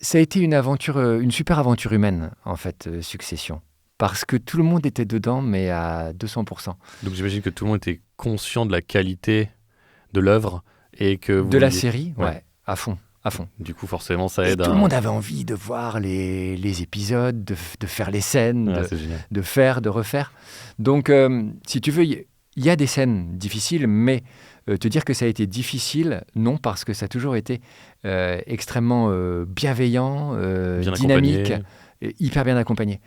Ça a été une super aventure humaine, en fait, Succession. Parce que tout le monde était dedans, mais à 200%. Donc j'imagine que tout le monde était conscient de la qualité de l'œuvre et que vous De la vouliez... série, Ouais. ouais, à fond, à fond. Du coup, forcément, ça Et aide tout le à... monde avait envie de voir les épisodes, de faire les scènes, Ah, c'est génial. de faire, de refaire. Donc, si tu veux, il y a des scènes difficiles, mais te dire que ça a été difficile, non, parce que ça a toujours été extrêmement bienveillant, Bien dynamique, accompagné. et hyper bien accompagné.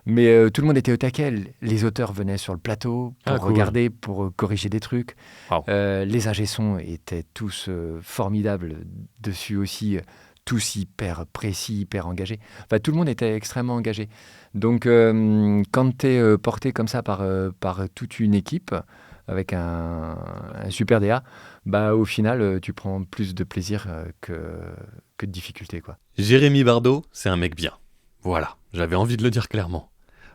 Mais tout le monde était au taquet. Les auteurs venaient sur le plateau pour Ah, cool. regarder, pour corriger des trucs. Wow. Les ingé-sons étaient tous formidables dessus aussi, tous hyper précis, hyper engagés. Enfin, tout le monde était extrêmement engagé. Donc, quand tu es porté comme ça par toute une équipe, avec un super DA, bah, au final, tu prends plus de plaisir que de difficulté, quoi. Jérémy Bardot, c'est un mec bien. Voilà, j'avais envie de le dire clairement.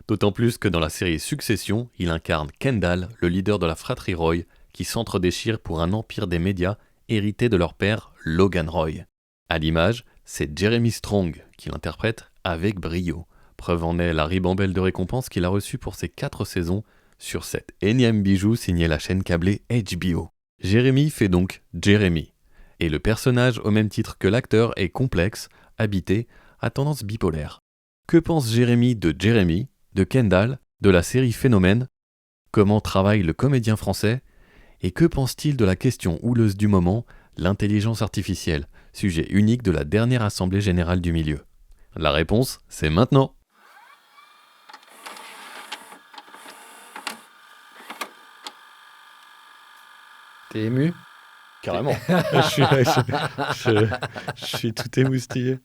D'autant plus que dans la série Succession, il incarne Kendall, le leader de la fratrie Roy, qui s'entre-déchire pour un empire des médias hérité de leur père Logan Roy. À l'image, c'est Jeremy Strong qui l'interprète avec brio. Preuve en est la ribambelle de récompenses qu'il a reçue pour ses 4 saisons sur cet énième bijou signé la chaîne câblée HBO. Jérémy fait donc Jeremy. Et le personnage, au même titre que l'acteur, est complexe, habité, à tendance bipolaire. Que pense Jérémy, de Kendall, de la série Phénomène? Comment travaille le comédien français? Et que pense-t-il de la question houleuse du moment, l'intelligence artificielle, sujet unique de la dernière assemblée générale du milieu? La réponse, c'est maintenant. T'es ému? Carrément. Je suis tout émoustillé.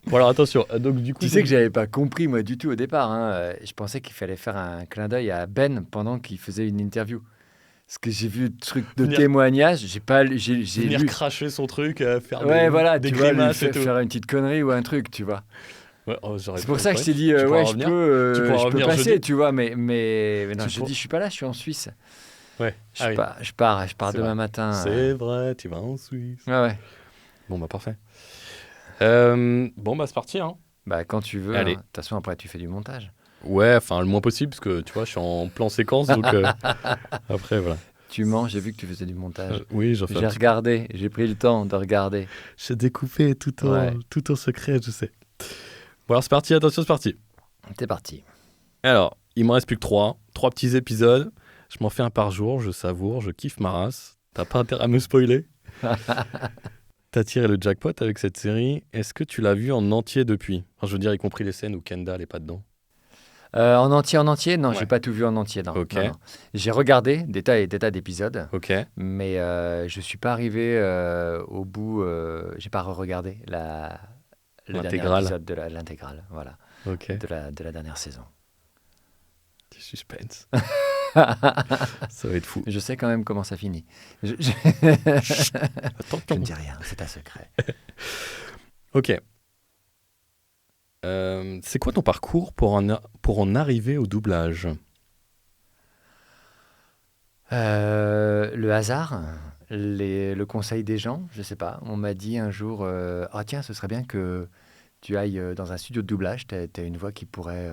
Bon alors attention, donc du coup... Tu sais que j'avais pas compris moi du tout au départ, hein. Je pensais qu'il fallait faire un clin d'œil à Ben pendant qu'il faisait une interview. Parce que j'ai vu le truc de Venir- témoignage, j'ai venir lu. cracher son truc, faire Ouais, voilà, des tu vois, lui grimaces et tout. faire une petite connerie ou un truc, tu vois. Ouais, oh, C'est pour ça que je t'ai dit, tu pourras ouais, revenir. Tu je pourras peux revenir passer, jeudi. tu vois, mais non, Tu jeudi, pour- je suis pas là, je suis en Suisse. Ouais, ah oui, Je pars c'est demain vrai. matin. C'est vrai, tu vas en Suisse. Ouais, ouais. Bon bah parfait. Bon bah c'est parti hein. Bah, quand tu veux, hein. Allez. De toute façon, après, tu fais du montage. Ouais, enfin le moins possible parce que tu vois, je suis en plan séquence donc après voilà. Tu mens, j'ai vu que tu faisais du montage. Oui, j'en fais J'ai un petit regardé, j'ai pris le temps de regarder. J'ai découpé Ouais. tout en secret, je sais. Bon alors c'est parti, attention, c'est parti. C'est parti. Alors, il me reste plus que 3 petits épisodes. Je m'en fais un par jour, je savoure, je kiffe ma race. T'as pas intérêt à me spoiler. T'as tiré le jackpot avec cette série. Est-ce que tu l'as vu en entier depuis? Enfin, je veux dire, y compris les scènes où Kendall est pas dedans. En entier? Non, Ouais. j'ai pas tout vu en entier, non. Ok. Non, non. J'ai regardé des tas et des tas d'épisodes, Ok. mais je suis pas arrivé au bout. J'ai pas regardé le dernier L'intégrale. épisode de l'intégrale, voilà, Ok. de la dernière saison. Du suspense. Ça va être fou. Je sais quand même comment ça finit. Attends, Je ne dis rien, c'est un secret. Ok. C'est quoi ton parcours pour en arriver au doublage? Le hasard, le conseil des gens, je sais pas. On m'a dit un jour, ah tiens, ce serait bien que tu ailles dans un studio de doublage. T'as une voix qui pourrait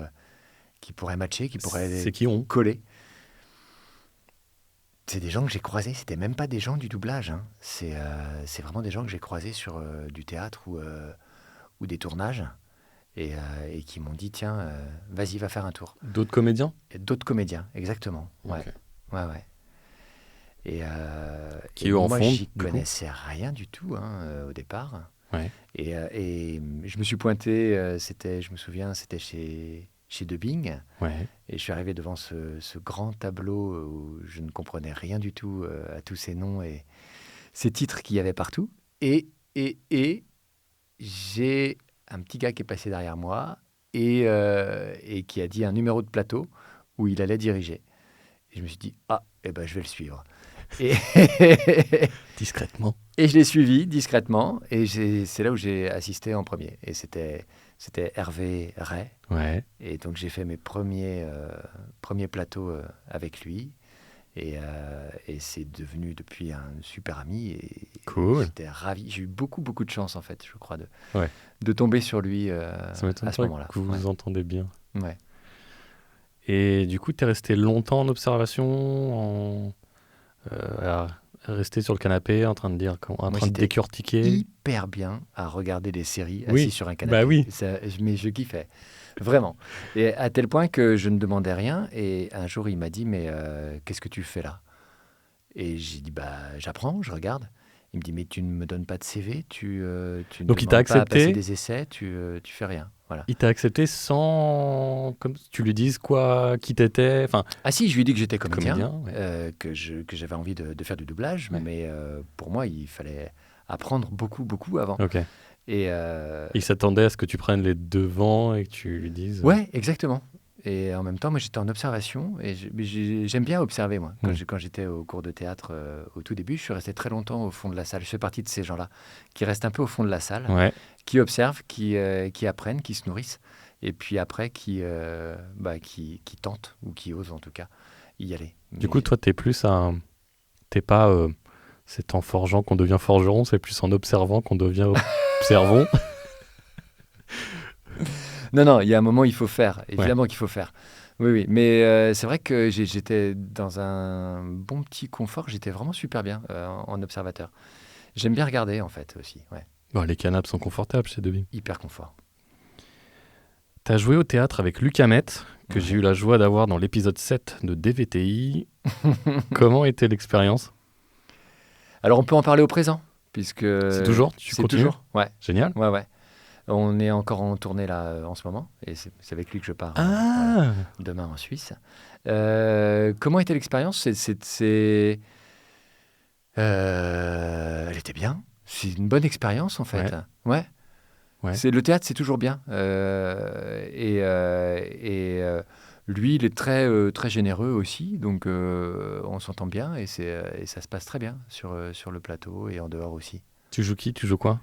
matcher, qui pourrait C'est qui on? coller. C'est des gens que j'ai croisés. C'était même pas des gens du doublage, hein. C'est vraiment des gens que j'ai croisés sur du théâtre ou des tournages et qui m'ont dit tiens, vas-y, va faire un tour. D'autres comédiens? Et d'autres comédiens, exactement. Ouais, Ok. ouais. Et, Qui, et eux, en moi, font, j'y du coup connaissais rien du tout, hein, au départ. Ouais. Et je me suis pointé, je me souviens, c'était chez Dubbing. Ouais. Et je suis arrivé devant ce grand tableau où je ne comprenais rien du tout à tous ces noms et ces titres qu'il y avait partout. Et j'ai un petit gars qui est passé derrière moi et qui a dit un numéro de plateau où il allait diriger. Et je me suis dit, ah, eh ben, je vais le suivre. Et, Discrètement. et je l'ai suivi discrètement. Et c'est là où j'ai assisté en premier. Et c'était Hervé Ray. Ouais. Et donc j'ai fait mes premiers plateaux avec lui. Et c'est devenu depuis un super ami. Et Cool. j'étais ravi. J'ai eu beaucoup, beaucoup de chance, en fait, je crois, Ouais. de tomber sur lui Ça m'étonne à ce pas moment-là. que vous vous entendez bien. Ouais. Et du coup, tu es resté longtemps en observation, à rester sur le canapé, en train de Moi, de j'étais décortiquer. hyper bien à regarder des séries Oui. assis sur un canapé. Bah oui. Mais je kiffais, vraiment. Et à tel point que je ne demandais rien. Et un jour, il m'a dit, mais qu'est-ce que tu fais là? Et j'ai dit, bah, j'apprends, je regarde. Il me dit, mais tu ne me donnes pas de CV, tu ne Donc il t'a demandes pas à passer accepté. des essais, tu fais rien. Voilà. Il t'a accepté sans comme tu lui dises quoi, qui t'étais, enfin Ah si, je lui ai dit que j'étais comédien, comédien. Ouais. que j'avais envie de faire du doublage, Ouais. mais pour moi, il fallait apprendre beaucoup, beaucoup avant. Ok. Et Il s'attendait à ce que tu prennes les devants et que tu lui dises. ouais, exactement. Et en même temps, moi, j'étais en observation et j'aime bien observer, moi. Mm. Quand j'étais au cours de théâtre au tout début, je suis resté très longtemps au fond de la salle. Je fais partie de ces gens-là qui restent un peu au fond de la salle, Ouais. qui observent, qui apprennent, qui se nourrissent, et puis après qui tentent, ou qui osent en tout cas, y aller. Du coup, toi, t'es pas c'est en forgeant qu'on devient forgeron, c'est plus en observant qu'on devient observon. Non, il y a un moment, il faut faire. Évidemment qu'il faut faire. Oui, oui. Mais c'est vrai que j'étais dans un bon petit confort. J'étais vraiment super bien en observateur. J'aime bien regarder, en fait, aussi. Ouais, Bon, les canapes sont confortables chez Debbie. hyper confort. T'as joué au théâtre avec Luc Hamet, que Ouais. j'ai eu la joie d'avoir dans l'épisode 7 de DVTI. Comment était l'expérience? Alors, on peut en parler au présent, puisque... C'est toujours? Tu C'est continues? toujours, ouais. Génial. Ouais. On est encore en tournée, là, en ce moment. Et c'est avec lui que je pars voilà, Ah demain en Suisse. Comment était l'expérience? Elle était bien. C'est une bonne expérience, en fait. Ouais. Ouais. Le théâtre, c'est toujours bien. Lui, il est très généreux aussi. Donc, on s'entend bien et ça se passe très bien sur le plateau et en dehors aussi. Tu joues qui? Tu joues quoi?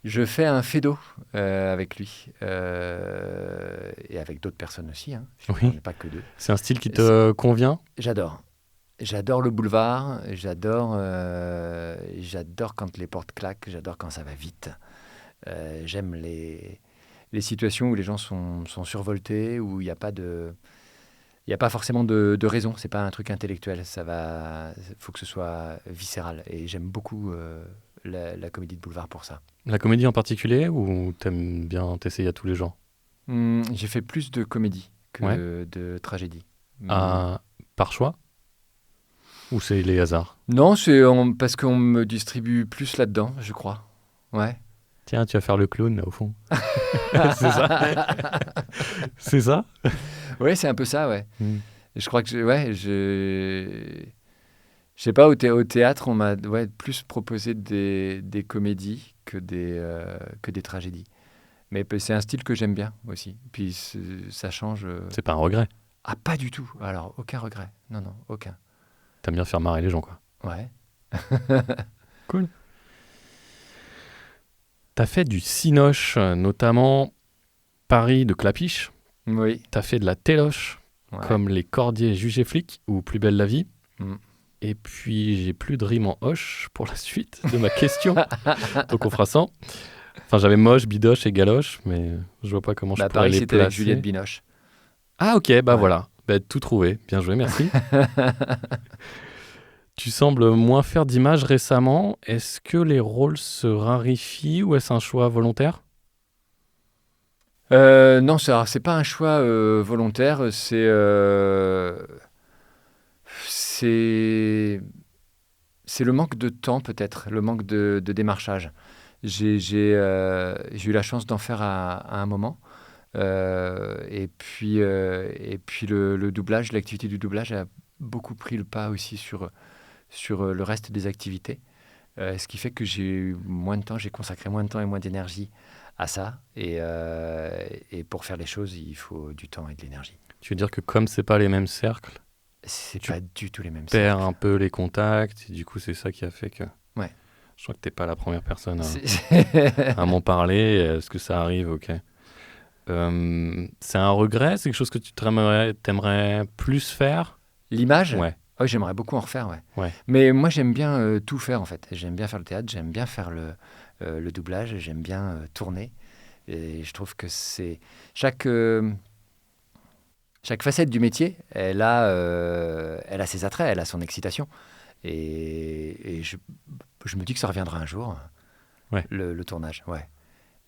Je fais un fédo avec lui et avec d'autres personnes aussi. Hein. Oui. On n'est pas que deux. C'est un style qui te convient? J'adore. J'adore le boulevard. J'adore quand les portes claquent. J'adore quand ça va vite. J'aime les situations où les gens sont survoltés, où il n'y a pas forcément de raison. C'est pas un truc intellectuel. Faut que ce soit viscéral. Et j'aime beaucoup la comédie de boulevard pour ça. La comédie en particulier ou t'aimes bien t'essayer à tous les genres? J'ai fait plus de comédie que de tragédie. Par choix? Ou c'est les hasards? Non, c'est parce qu'on me distribue plus là-dedans, je crois. Ouais. Tiens, tu vas faire le clown là au fond. C'est ça? C'est ça? Ouais, c'est un peu ça, ouais. Je crois que je sais pas, au théâtre, on m'a plus proposé des comédies que des tragédies. Mais c'est un style que j'aime bien aussi. Puis ça change. C'est pas un regret. Ah, pas du tout. Alors, aucun regret. Non, aucun. T'aimes bien faire marrer les gens, quoi. Ouais. Cool. T'as fait du cinoche, notamment Paris de Clapiche. Oui. T'as fait de la téloche, comme Les Cordiers jugés flics ou Plus belle la vie. Et puis, j'ai plus de rime en hoche pour la suite de ma question. Donc, on fera 100. Enfin, j'avais moche, bidoche et galoche, mais je vois pas comment je pourrais Paris, les c'était placer. avec Juliette Binoche. Ah, ok, voilà. Tout trouvé. Bien joué, merci. Tu sembles moins faire d'images récemment. Est-ce que les rôles se raréfient ou est-ce un choix volontaire? Non, c'est pas un choix volontaire. C'est le manque de temps, peut-être, le manque de démarchage. J'ai eu la chance d'en faire à un moment. Et puis le doublage, l'activité du doublage a beaucoup pris le pas aussi sur le reste des activités. Ce qui fait que j'ai eu moins de temps, j'ai consacré moins de temps et moins d'énergie à ça. Et pour faire les choses, il faut du temps et de l'énergie. Tu veux dire que comme c'est pas les mêmes cercles, c'est pas du tout les mêmes perds cercles. un peu les contacts, et du coup c'est ça qui a fait que... Ouais. Je crois que t'es pas la première personne à m'en parler. Est-ce que ça arrive? Ok. C'est un regret? C'est quelque chose que tu t'aimerais plus faire? L'image? Ouais. Oh, j'aimerais beaucoup en refaire, ouais. Ouais. Mais moi, j'aime bien tout faire, en fait. J'aime bien faire le théâtre, j'aime bien faire le doublage, j'aime bien tourner. Et je trouve que c'est... Chaque, chaque facette du métier, elle a ses attraits, elle a son excitation. Et je me dis que ça reviendra un jour, Ouais. le tournage, ouais.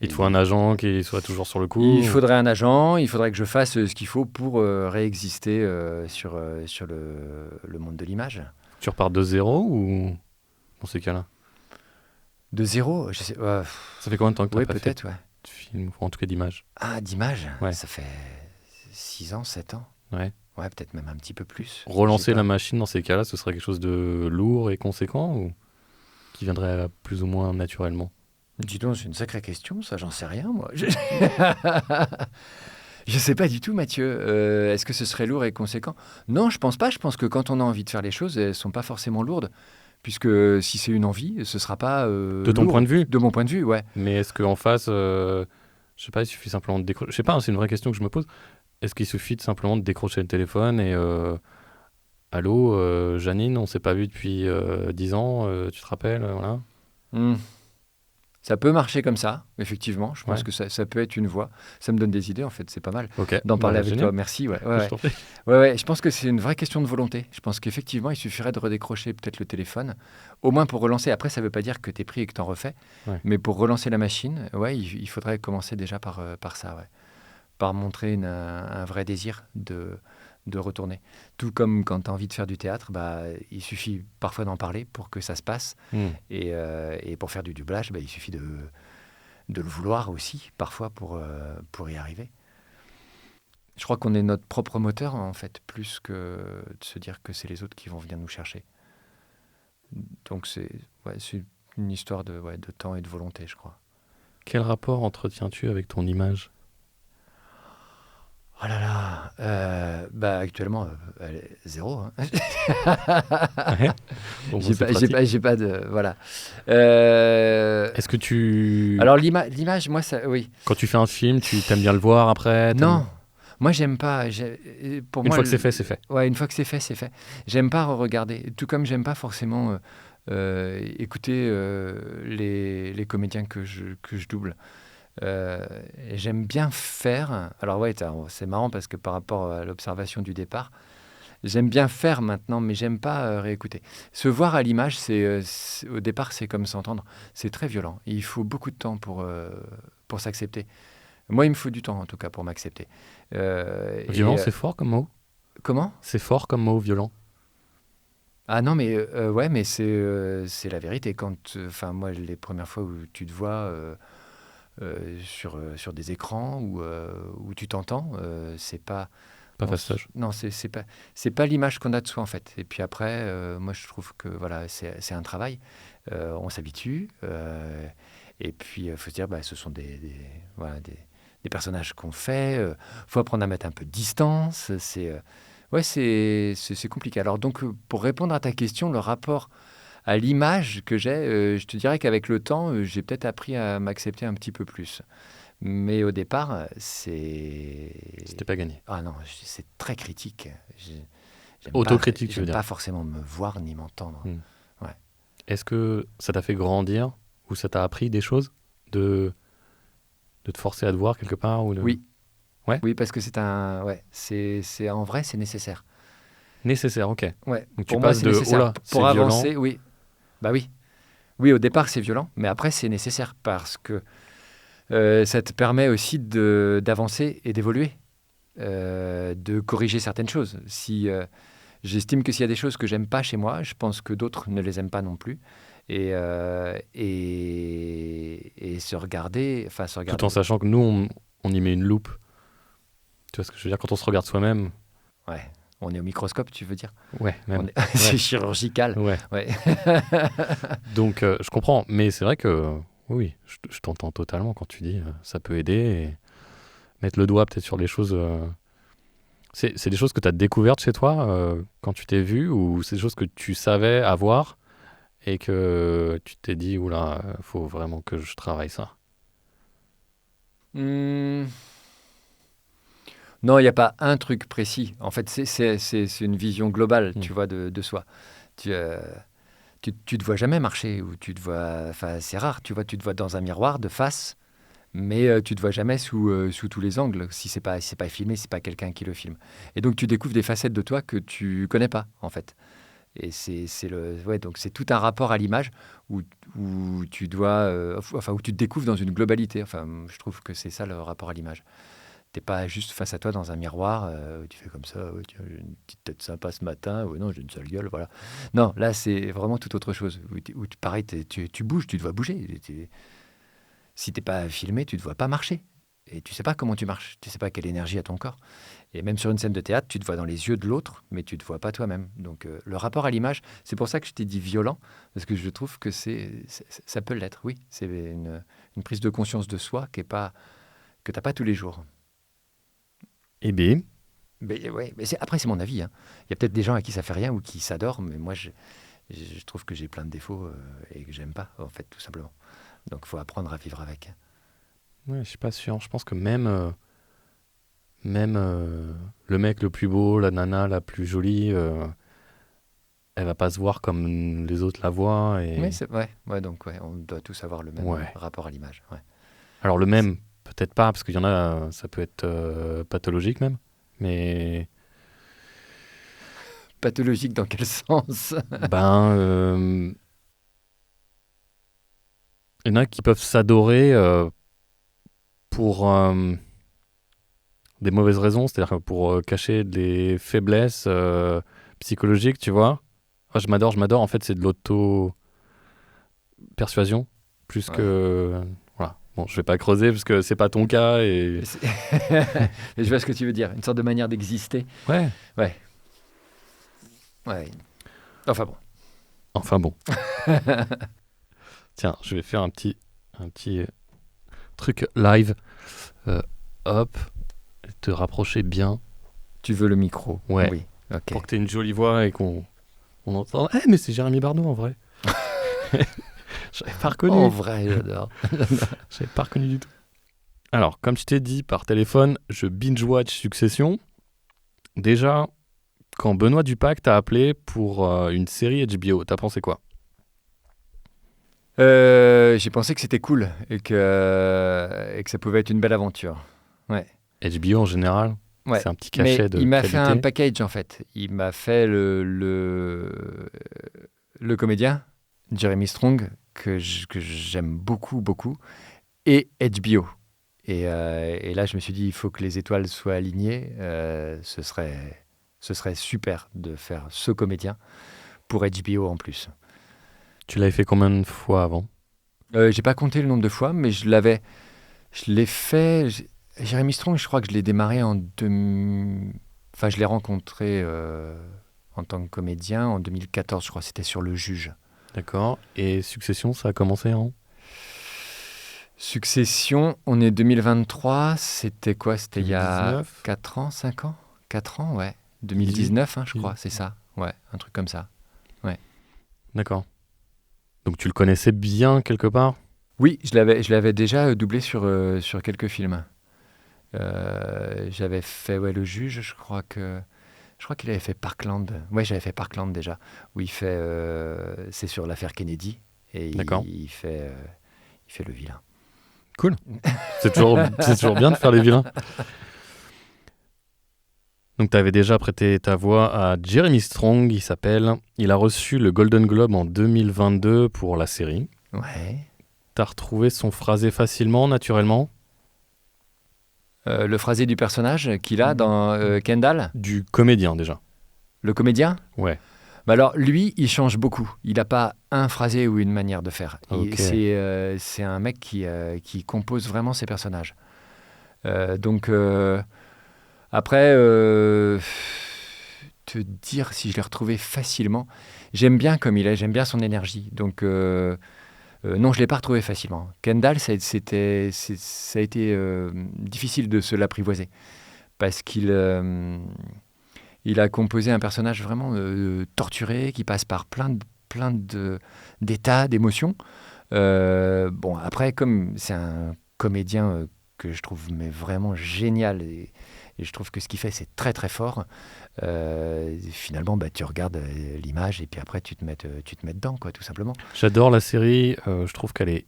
Il te faut un agent qui soit toujours sur le coup. Il faudrait un agent, il faudrait que je fasse ce qu'il faut pour réexister sur le monde de l'image. Tu repars de zéro ou dans ces cas-là? De zéro, je sais. Ça fait combien de temps que tu Oui, n'as pas fait peut-être, ouais. de film, ou en tout cas d'image? Ah, d'image, Ouais. ça fait 6 ans, 7 ans. Ouais. Ouais, peut-être même un petit peu plus. Je sais Relancer pas. la machine dans ces cas-là, ce serait quelque chose de lourd et conséquent ou qui viendrait plus ou moins naturellement? Dis donc, c'est une sacrée question, ça, j'en sais rien, moi. Je sais pas du tout, Mathieu. Est-ce que ce serait lourd et conséquent? Non, je pense pas. Je pense que quand on a envie de faire les choses, elles sont pas forcément lourdes. Puisque si c'est une envie, ce sera pas De ton lourd. point de vue? De mon point de vue, ouais. Mais est-ce qu'en face, je sais pas, il suffit simplement de décrocher. Je sais pas, hein, c'est une vraie question que je me pose. Est-ce qu'il suffit de simplement de décrocher le téléphone et allô, Janine, on s'est pas vu depuis 10 ans, tu te rappelles, voilà. Hmm. Ça peut marcher comme ça, effectivement. Je pense Ouais. que ça peut être une voie. Ça me donne des idées, en fait. C'est pas mal Ok. d'en parler Bah, avec génial. toi. Merci. Ouais, Je t'en prie. ouais. Je pense que c'est une vraie question de volonté. Je pense qu'effectivement, il suffirait de redécrocher peut-être le téléphone, au moins pour relancer. Après, ça ne veut pas dire que tu es pris et que tu en refais, Ouais. mais pour relancer la machine, ouais, il faudrait commencer déjà par ça, ouais. Par montrer un vrai désir de retourner. Tout comme quand tu as envie de faire du théâtre, bah, il suffit parfois d'en parler pour que ça se passe. Hmm. Et pour faire du doublage, bah, il suffit de le vouloir aussi, parfois, pour y arriver. Je crois qu'on est notre propre moteur, en fait, plus que de se dire que c'est les autres qui vont venir nous chercher. Donc c'est une histoire de temps et de volonté, je crois. Quel rapport entretiens-tu avec ton image? Oh là là, bah actuellement, elle est zéro, hein. Ouais. Bon, J'ai c'est pas, pratique. j'ai pas de... Voilà. Est-ce que tu... Alors l'image, moi, ça, oui. Quand tu fais un film, tu t'aimes bien le voir après? Non, moi, j'aime pas. Pour Une moi, fois que c'est fait, c'est fait. Ouais, une fois que c'est fait, c'est fait. J'aime pas re-regarder. Tout comme j'aime pas forcément écouter les comédiens que je double. Et j'aime bien faire. Alors, ouais, c'est marrant parce que par rapport à l'observation du départ, j'aime bien faire maintenant, mais j'aime pas réécouter. Se voir à l'image, au départ, c'est comme s'entendre. C'est très violent. Il faut beaucoup de temps pour s'accepter. Moi, il me faut du temps, en tout cas, pour m'accepter. Violent, c'est fort comme mot? Comment? C'est fort comme mot, violent. Ah non, mais ouais, mais c'est la vérité. Enfin, moi, les premières fois où tu te vois sur des écrans où tu t'entends, c'est pas... Pas fastoche. Non, c'est pas l'image qu'on a de soi, en fait. Et puis après, moi, je trouve que voilà, c'est un travail. On s'habitue. Et puis, il faut se dire, bah, ce sont voilà, des personnages qu'on fait. Faut apprendre à mettre un peu de distance. Ouais, c'est compliqué. Alors donc, pour répondre à ta question, le rapport à l'image que j'ai, je te dirais qu'avec le temps, j'ai peut-être appris à m'accepter un petit peu plus. Mais au départ, C'était pas gagné. Ah non, c'est très critique. Autocritique, tu veux J'aime dire. pas forcément me voir ni m'entendre. Hmm. Ouais. Est-ce que ça t'a fait grandir ou ça t'a appris des choses de te forcer à te voir quelque part ou de... Oui. Ouais. Oui, parce que c'est en vrai, c'est nécessaire. Nécessaire, ok. Ouais. Donc Pour tu moi, passes c'est de nécessaire. oh là, c'est Pour violent. avancer, oui. Bah oui. Oui, au départ, c'est violent, mais après, c'est nécessaire parce que ça te permet aussi d'avancer et d'évoluer, de corriger certaines choses. Si j'estime que s'il y a des choses que j'aime pas chez moi, je pense que d'autres ne les aiment pas non plus. Et se regarder. Tout en sachant que nous, on y met une loupe. Tu vois ce que je veux dire? Quand on se regarde soi-même. Ouais. On est au microscope, tu veux dire? Ouais, même. C'est chirurgical. Ouais. Ouais. Donc, je comprends. Mais c'est vrai que, oui, je t'entends totalement quand tu dis ça peut aider. Et mettre le doigt peut-être sur les choses... C'est des choses que tu as découvertes chez toi quand tu t'es vu ou c'est des choses que tu savais avoir et que tu t'es dit, oula, faut vraiment que je travaille ça? Non, il n'y a pas un truc précis. En fait, c'est une vision globale, tu Mm. vois, de soi. Tu, tu te vois jamais marcher ou tu te vois. Enfin, c'est rare, tu vois, tu te vois dans un miroir de face, mais tu te vois jamais sous tous les angles. Si c'est pas filmé, c'est pas quelqu'un qui le filme. Et donc, tu découvres des facettes de toi que tu connais pas, en fait. Et ouais, donc c'est tout un rapport à l'image où tu dois, enfin, où tu te découvres dans une globalité. Enfin, je trouve que c'est ça le rapport à l'image. T'es pas juste face à toi dans un miroir, où tu fais comme ça, ouais, tiens, j'ai une petite tête sympa ce matin, ou non, j'ai une sale gueule, voilà. Non, là, c'est vraiment tout autre chose. Pareil, tu bouges, tu dois bouger. Si t'es pas filmé, tu ne te vois pas marcher. Et tu sais pas comment tu marches, tu sais pas quelle énergie a ton corps. Et même sur une scène de théâtre, tu te vois dans les yeux de l'autre, mais tu te vois pas toi-même. Donc le rapport à l'image, c'est pour ça que je t'ai dit violent, parce que je trouve que ça peut l'être, oui. C'est une prise de conscience de soi que t'as pas tous les jours. Eh bien, Mais ouais, mais après, c'est mon avis, hein. Il y a peut-être des gens à qui ça fait rien ou qui s'adorent, mais moi, je trouve que j'ai plein de défauts et que j'aime pas, en fait, tout simplement. Donc, il faut apprendre à vivre avec. ouais, je suis pas sûr. Je pense que même le mec le plus beau, la nana la plus jolie, elle va pas se voir comme les autres la voient. Oui, Et... c'est ouais, ouais, donc ouais, on doit tous avoir le même Ouais. rapport à l'image. Ouais. Alors le C'est même, peut-être pas, parce qu'il y en a, ça peut être pathologique même. Mais pathologique dans quel sens? ben, il y en a qui peuvent s'adorer pour des mauvaises raisons, c'est-à-dire pour cacher des faiblesses psychologiques, tu vois. Ah, je m'adore. En fait, c'est de l'auto-persuasion plus Ouais. que... Voilà. Bon, je vais pas creuser parce que c'est pas ton cas et... Mais c'est- Mais je vois ce que tu veux dire, une sorte de manière d'exister. Ouais. Ouais, ouais. Enfin bon. Enfin bon. Tiens, je vais faire un petit truc live. Euh, hop. Te rapprocher bien. Tu veux le micro? Ouais. Oui. Ok. Pour que tu aies une jolie voix et qu'on entende. Eh, mais c'est Jérémy Bardot en vrai. J'avais pas En reconnu. vrai, j'adore. J'avais pas reconnu du tout. Alors, comme je t'ai dit par téléphone, je binge-watch Succession. Déjà, quand Benoît Dupac t'a appelé pour une série HBO, t'as pensé quoi? J'ai pensé que c'était cool et que ça pouvait être une belle aventure. Ouais. HBO en général, Ouais. c'est un petit Mais cachet de il m'a fait un qualité. package en fait. Il m'a fait le comédien, Jeremy Strong, que j'aime beaucoup, beaucoup, et HBO. Et là, je me suis dit, il faut que les étoiles soient alignées. Ce serait super de faire ce comédien pour HBO en plus. Tu l'avais fait combien de fois avant? J'ai pas compté le nombre de fois, mais je l'ai fait. Jérémy Strong, je crois que je l'ai démarré enfin, je l'ai rencontré en tant que comédien en 2014, je crois. C'était sur Le Juge. D'accord. Et Succession, ça a commencé en Succession, on est 2023. C'était quoi? C'était il y a 2019? 4 ans, 5 ans? 4 ans, ouais. 18? 2019, hein, je crois, c'est ça. Ouais, un truc comme ça. Ouais. D'accord. Donc tu le connaissais bien quelque part? Oui, je l'avais déjà doublé sur quelques films. J'avais fait ouais, Le Juge, je crois qu'il avait fait Parkland. Ouais, j'avais fait Parkland déjà, où c'est sur l'affaire Kennedy et D'accord. il fait le vilain. Cool. C'est toujours bien de faire les vilains. Donc tu avais déjà prêté ta voix à Jeremy Strong, il s'appelle. Il a reçu le Golden Globe en 2022 pour la série. Ouais. T'as retrouvé son phrasé facilement, naturellement? Le phrasé du personnage qu'il a dans Kendall, Du comédien déjà. le comédien. Ouais. Bah alors lui, il change beaucoup. Il n'a pas un phrasé ou une manière de faire. Ok. C'est un mec qui compose vraiment ses personnages. Donc après, te dire si je l'ai retrouvé facilement, j'aime bien comme il est, j'aime bien son énergie. Donc non, je l'ai pas retrouvé facilement. Kendall, ça a été difficile de se l'apprivoiser parce il a composé un personnage vraiment torturé qui passe par d'états, d'émotions. Bon, après, comme c'est un comédien que je trouve mais vraiment génial. Et je trouve que ce qu'il fait, c'est très très fort. Finalement, tu regardes l'image et puis après, tu te mets dedans, quoi, tout simplement. J'adore la série. Je trouve qu'elle est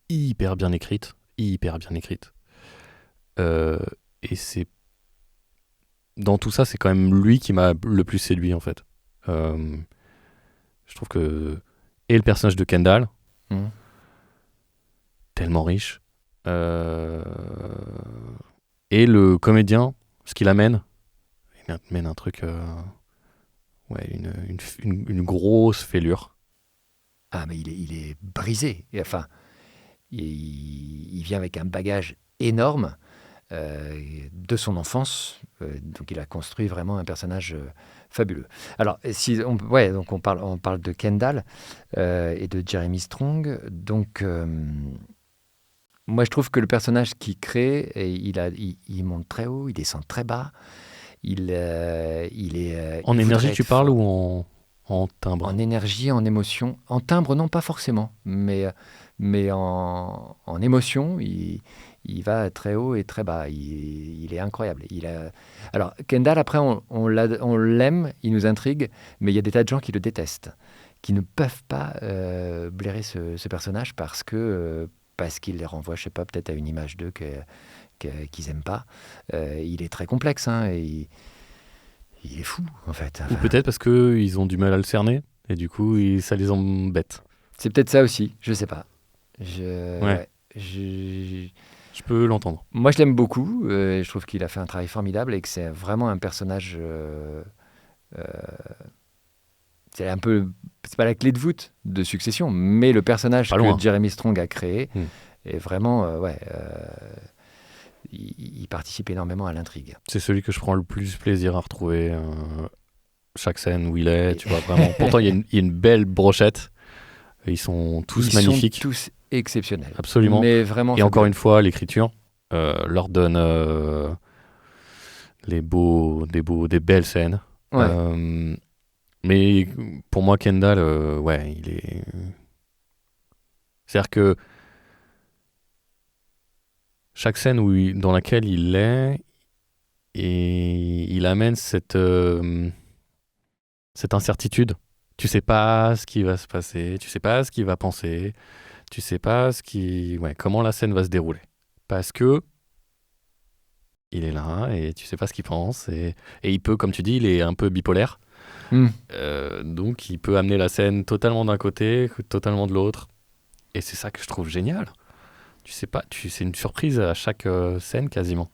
hyper bien écrite. Hyper bien écrite. Et c'est... Dans tout ça, c'est quand même lui qui m'a le plus séduit, en fait. Je trouve que... Et le personnage de Kendall, tellement riche. Et le comédien, ce qu'il amène, il amène un truc... une grosse fêlure. Ah, mais il est brisé. Et enfin, il vient avec un bagage énorme de son enfance. Donc, il a construit vraiment un personnage fabuleux. Alors, donc on parle de Kendall et de Jeremy Strong. Donc, moi, je trouve que le personnage qu'il crée, il monte très haut, il descend très bas. Il est... En énergie, tu parles ou en timbre? En énergie, en émotion. En timbre, non, pas forcément. Mais en émotion, il va très haut et très bas. Il est incroyable. Alors, Kendall, après, on l'aime, il nous intrigue, mais il y a des tas de gens qui le détestent, qui ne peuvent pas blairer ce personnage parce qu'il les renvoie, je sais pas, peut-être à une image d'eux qu'ils n'aiment pas. Il est très complexe, hein, et il est fou, en fait. Ou peut-être parce qu'ils ont du mal à le cerner, et du coup, ça les embête. C'est peut-être ça aussi, je sais pas. Ouais. Je peux l'entendre. Moi, je l'aime beaucoup. Je trouve qu'il a fait un travail formidable et que c'est vraiment un personnage... c'est pas la clé de voûte de Succession, mais le personnage que Jeremy Strong a créé est vraiment... il participe énormément à l'intrigue. C'est celui que je prends le plus plaisir à retrouver. Chaque scène où il est, tu vois, vraiment. Pourtant, il y a une belle brochette. Ils sont tous magnifiques. Ils sont tous exceptionnels. Absolument. Mais vraiment. Et encore une fois, l'écriture leur donne des belles scènes. Ouais. Mais pour moi, Kendall, il est... C'est-à-dire que chaque scène dans laquelle il est, et il amène cette incertitude. Tu sais pas ce qui va se passer, tu sais pas ce qu'il va penser, tu sais pas comment la scène va se dérouler. Parce que il est là et tu sais pas ce qu'il pense. Et il peut, comme tu dis, il est un peu bipolaire. Donc il peut amener la scène totalement d'un côté, totalement de l'autre. Et c'est ça que je trouve génial. Tu sais pas, c'est une surprise à chaque scène quasiment.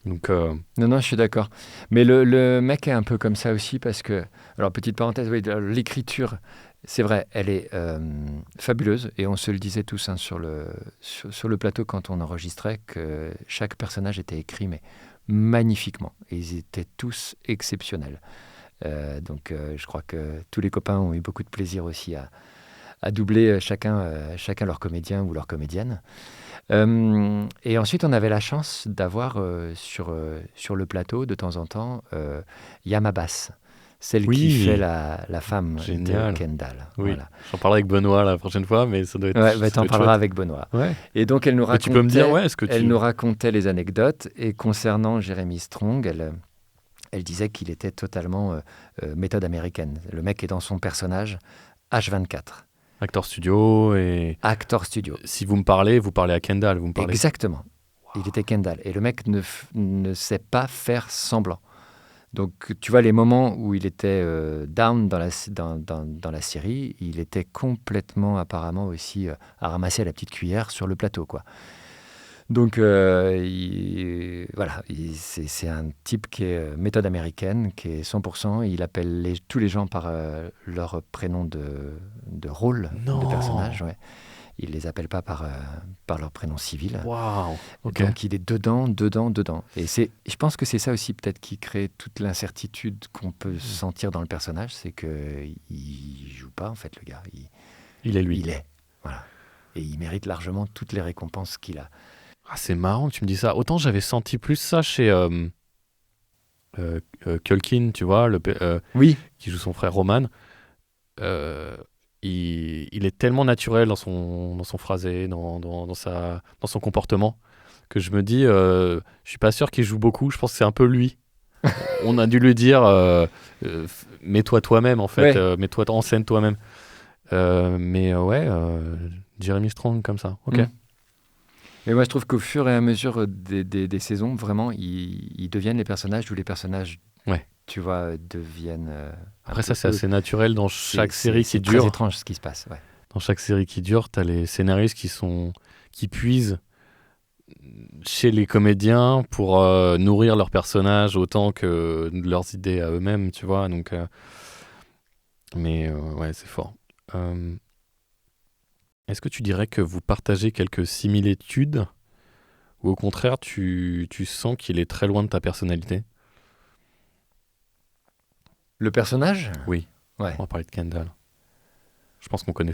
Donc, Non, je suis d'accord. Mais le mec est un peu comme ça aussi parce que... Alors, petite parenthèse, oui, l'écriture, c'est vrai, elle est fabuleuse. Et on se le disait tous sur le plateau quand on enregistrait que chaque personnage était écrit, mais magnifiquement. Et ils étaient tous exceptionnels. Donc, je crois que tous les copains ont eu beaucoup de plaisir aussi à doubler chacun leur comédien ou leur comédienne. Et ensuite, on avait la chance d'avoir sur le plateau, de temps en temps, Yama Bass, celle qui fait la femme de Kendall. Oui. Voilà. J'en parlerai avec Benoît la prochaine fois, mais ça doit être... Ouais, t'en parleras avec Benoît. Ouais. Et donc, elle nous racontait, tu peux me dire, elle nous racontait les anecdotes. Et concernant Jeremy Strong, elle disait qu'il était totalement méthode américaine. Le mec est dans son personnage H24. Actor studio Actor studio. Si vous parlez à Kendall. Vous me parlez... Exactement. Wow. Il était Kendall. Et le mec ne sait pas faire semblant. Donc, tu vois, les moments où il était down dans la série, il était complètement, apparemment, aussi à ramasser à la petite cuillère sur le plateau, quoi. Donc, voilà, c'est un type qui est méthode américaine, qui est 100%. Il appelle tous les gens par leur prénom de rôle, de personnage. Ouais. Il ne les appelle pas par leur prénom civil. Wow. Okay. Donc, il est dedans. Et je pense que c'est ça aussi, peut-être, qui crée toute l'incertitude qu'on peut sentir dans le personnage. C'est qu'il ne joue pas, en fait, le gars. Il est lui. Il est. Voilà. Et il mérite largement toutes les récompenses qu'il a. Ah, c'est marrant que tu me dis ça. Autant j'avais senti plus ça chez Culkin, tu vois, qui joue son frère Roman. Il est tellement naturel dans son phrasé, dans son comportement, que je me dis, je suis pas sûr qu'il joue beaucoup. Je pense que c'est un peu lui. On a dû lui dire, mets-toi toi-même en fait, Ouais. mets-toi en scène toi-même. Mais ouais, Jeremy Strong comme ça. Ok. Mm. Mais moi, je trouve qu'au fur et à mesure des saisons, vraiment, ils deviennent les personnages, ou les personnages, Ouais. tu vois, deviennent. Après ça, c'est assez naturel dans chaque série qui c'est dure. très étrange ce qui se passe. Ouais. Dans chaque série qui dure, t'as les scénaristes qui puisent chez les comédiens pour nourrir leurs personnages autant que leurs idées à eux-mêmes, tu vois. Donc, mais ouais, c'est fort. Est-ce que tu dirais que vous partagez quelques similitudes ou au contraire, tu sens qu'il est très loin de ta personnalité? Le personnage? Oui, Ouais. on va parler de Kendall. Je pense qu'on connaît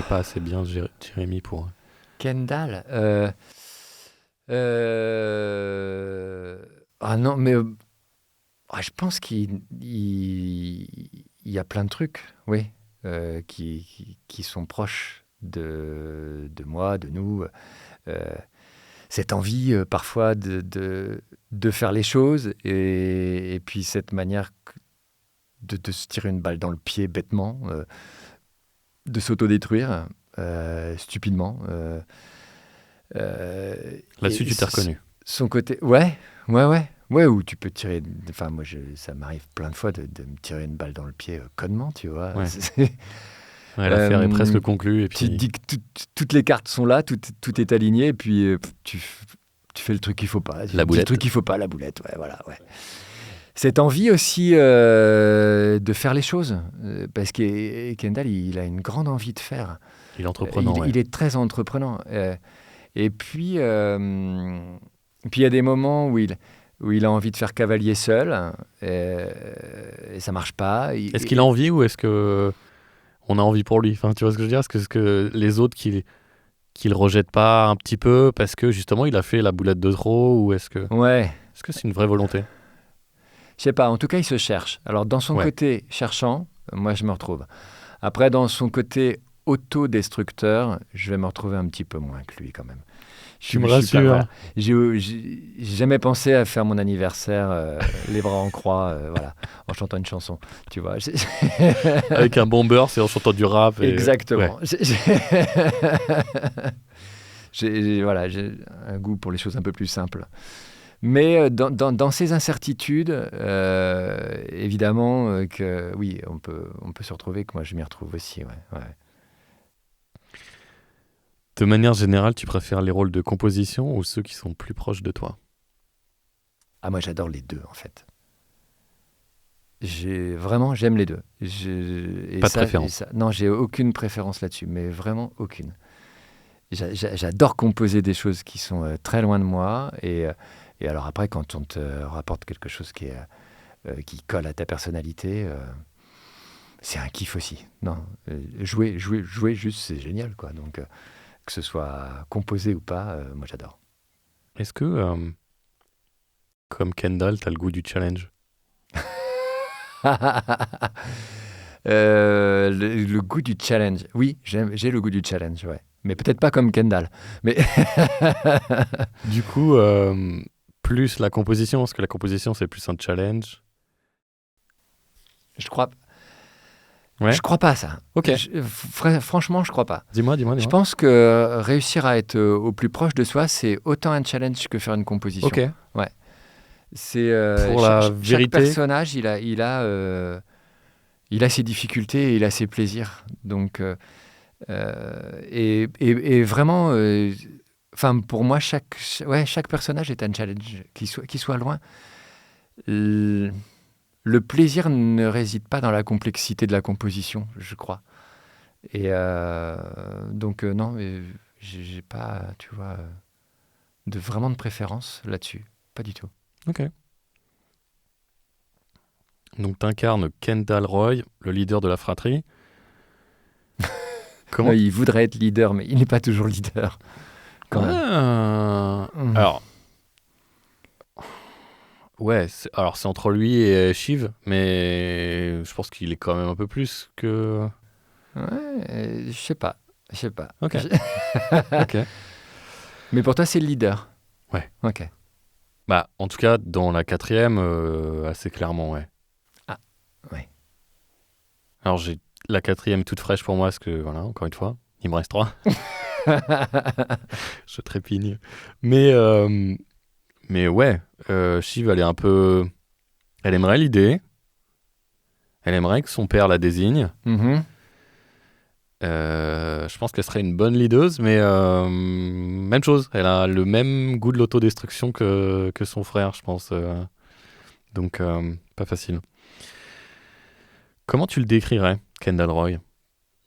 pas assez bien Jérémy pour... Kendall. Ah non, mais je pense qu'il y a plein de trucs, oui, qui sont proches de moi, de nous. Euh, Cette envie parfois de faire les choses, et puis cette manière de se tirer une balle dans le pied bêtement, de s'autodétruire stupidement. Là-dessus, tu t'es reconnu. Son côté, ouais, où tu peux tirer. Enfin, moi, ça m'arrive plein de fois de me tirer une balle dans le pied connement, tu vois. Ouais. Ouais, l'affaire est presque conclue. Et Tu te puis... dis que toutes les cartes sont là, tout est aligné, et puis tu fais le truc qu'il faut pas. La boulette. Le truc qu'il faut pas, la boulette, ouais, voilà, ouais. Cette envie aussi de faire les choses, parce que Kendall, il a une grande envie de faire. Il est entreprenant, Il est très entreprenant. Et puis, il y a des moments où il a envie de faire cavalier seul, et ça marche pas. Est-ce qu'il a envie ou est-ce que on a envie pour lui? Enfin, tu vois ce que je veux dire? Est-ce que les autres qui le rejettent pas un petit peu parce que justement il a fait la boulette de trop, ou est-ce que Ouais. c'est une vraie volonté? Je sais pas, en tout cas, il se cherche. Alors, dans son côté cherchant, moi, je me retrouve. Après, dans son côté autodestructeur, je vais me retrouver un petit peu moins que lui, quand même. Tu me rassures. Voilà. J'ai jamais pensé à faire mon anniversaire les bras en croix, voilà, en chantant une chanson, tu vois. Avec un bomber, c'est en chantant du rap. Exactement. Ouais. J'ai un goût pour les choses un peu plus simples. Mais dans ces incertitudes, évidemment que oui, on peut se retrouver, que moi je m'y retrouve aussi. Ouais. De manière générale, tu préfères les rôles de composition ou ceux qui sont plus proches de toi? Ah, moi j'adore les deux en fait. J'aime les deux. Pas de préférence? Non, j'ai aucune préférence là-dessus, mais vraiment aucune. J'adore composer des choses qui sont très loin de moi, et alors après, quand on te rapporte quelque chose qui colle à ta personnalité, c'est un kiff aussi. Non, jouer juste, c'est génial, quoi. Donc, que ce soit composé ou pas, moi j'adore. Est-ce que, comme Kendall, t'as le goût du challenge? Le goût du challenge. Oui, j'ai le goût du challenge, ouais. Mais peut-être pas comme Kendall. Mais du coup, plus la composition, parce que la composition, c'est plus un challenge. Je crois pas à ça. Ok. Franchement, je crois pas. Dis-moi. Je pense que réussir à être au plus proche de soi, c'est autant un challenge que faire une composition. Ok. Ouais. C'est pour la vérité. Chaque personnage, il a ses difficultés et il a ses plaisirs. Donc, et vraiment, enfin, pour moi, chaque personnage est un challenge, qu'il soit loin. Le plaisir ne réside pas dans la complexité de la composition, je crois. Et donc, non, j'ai pas, tu vois, vraiment de préférence là-dessus. Pas du tout. Ok. Donc, t'incarnes Kendall Roy, le leader de la fratrie. Comment il voudrait être leader, mais il n'est pas toujours leader. Quand même. Alors, ouais, c'est entre lui et Shiv, mais je pense qu'il est quand même un peu plus que... Ouais, je sais pas. Ok. Ok. Mais pour toi, c'est le leader. Ouais. Ok. Bah, en tout cas, dans la 4e, assez clairement, ouais. Ah, ouais. Alors, j'ai la 4e toute fraîche pour moi, parce que, voilà, encore une fois, il me reste 3. Je trépigne. Mais ouais, Shiv, elle est un peu... Elle aimerait l'idée. Elle aimerait que son père la désigne. Mhm. Je pense qu'elle serait une bonne leaduse, mais même chose. Elle a le même goût de l'autodestruction que son frère, je pense. Donc, pas facile. Comment tu le décrirais, Kendall Roy?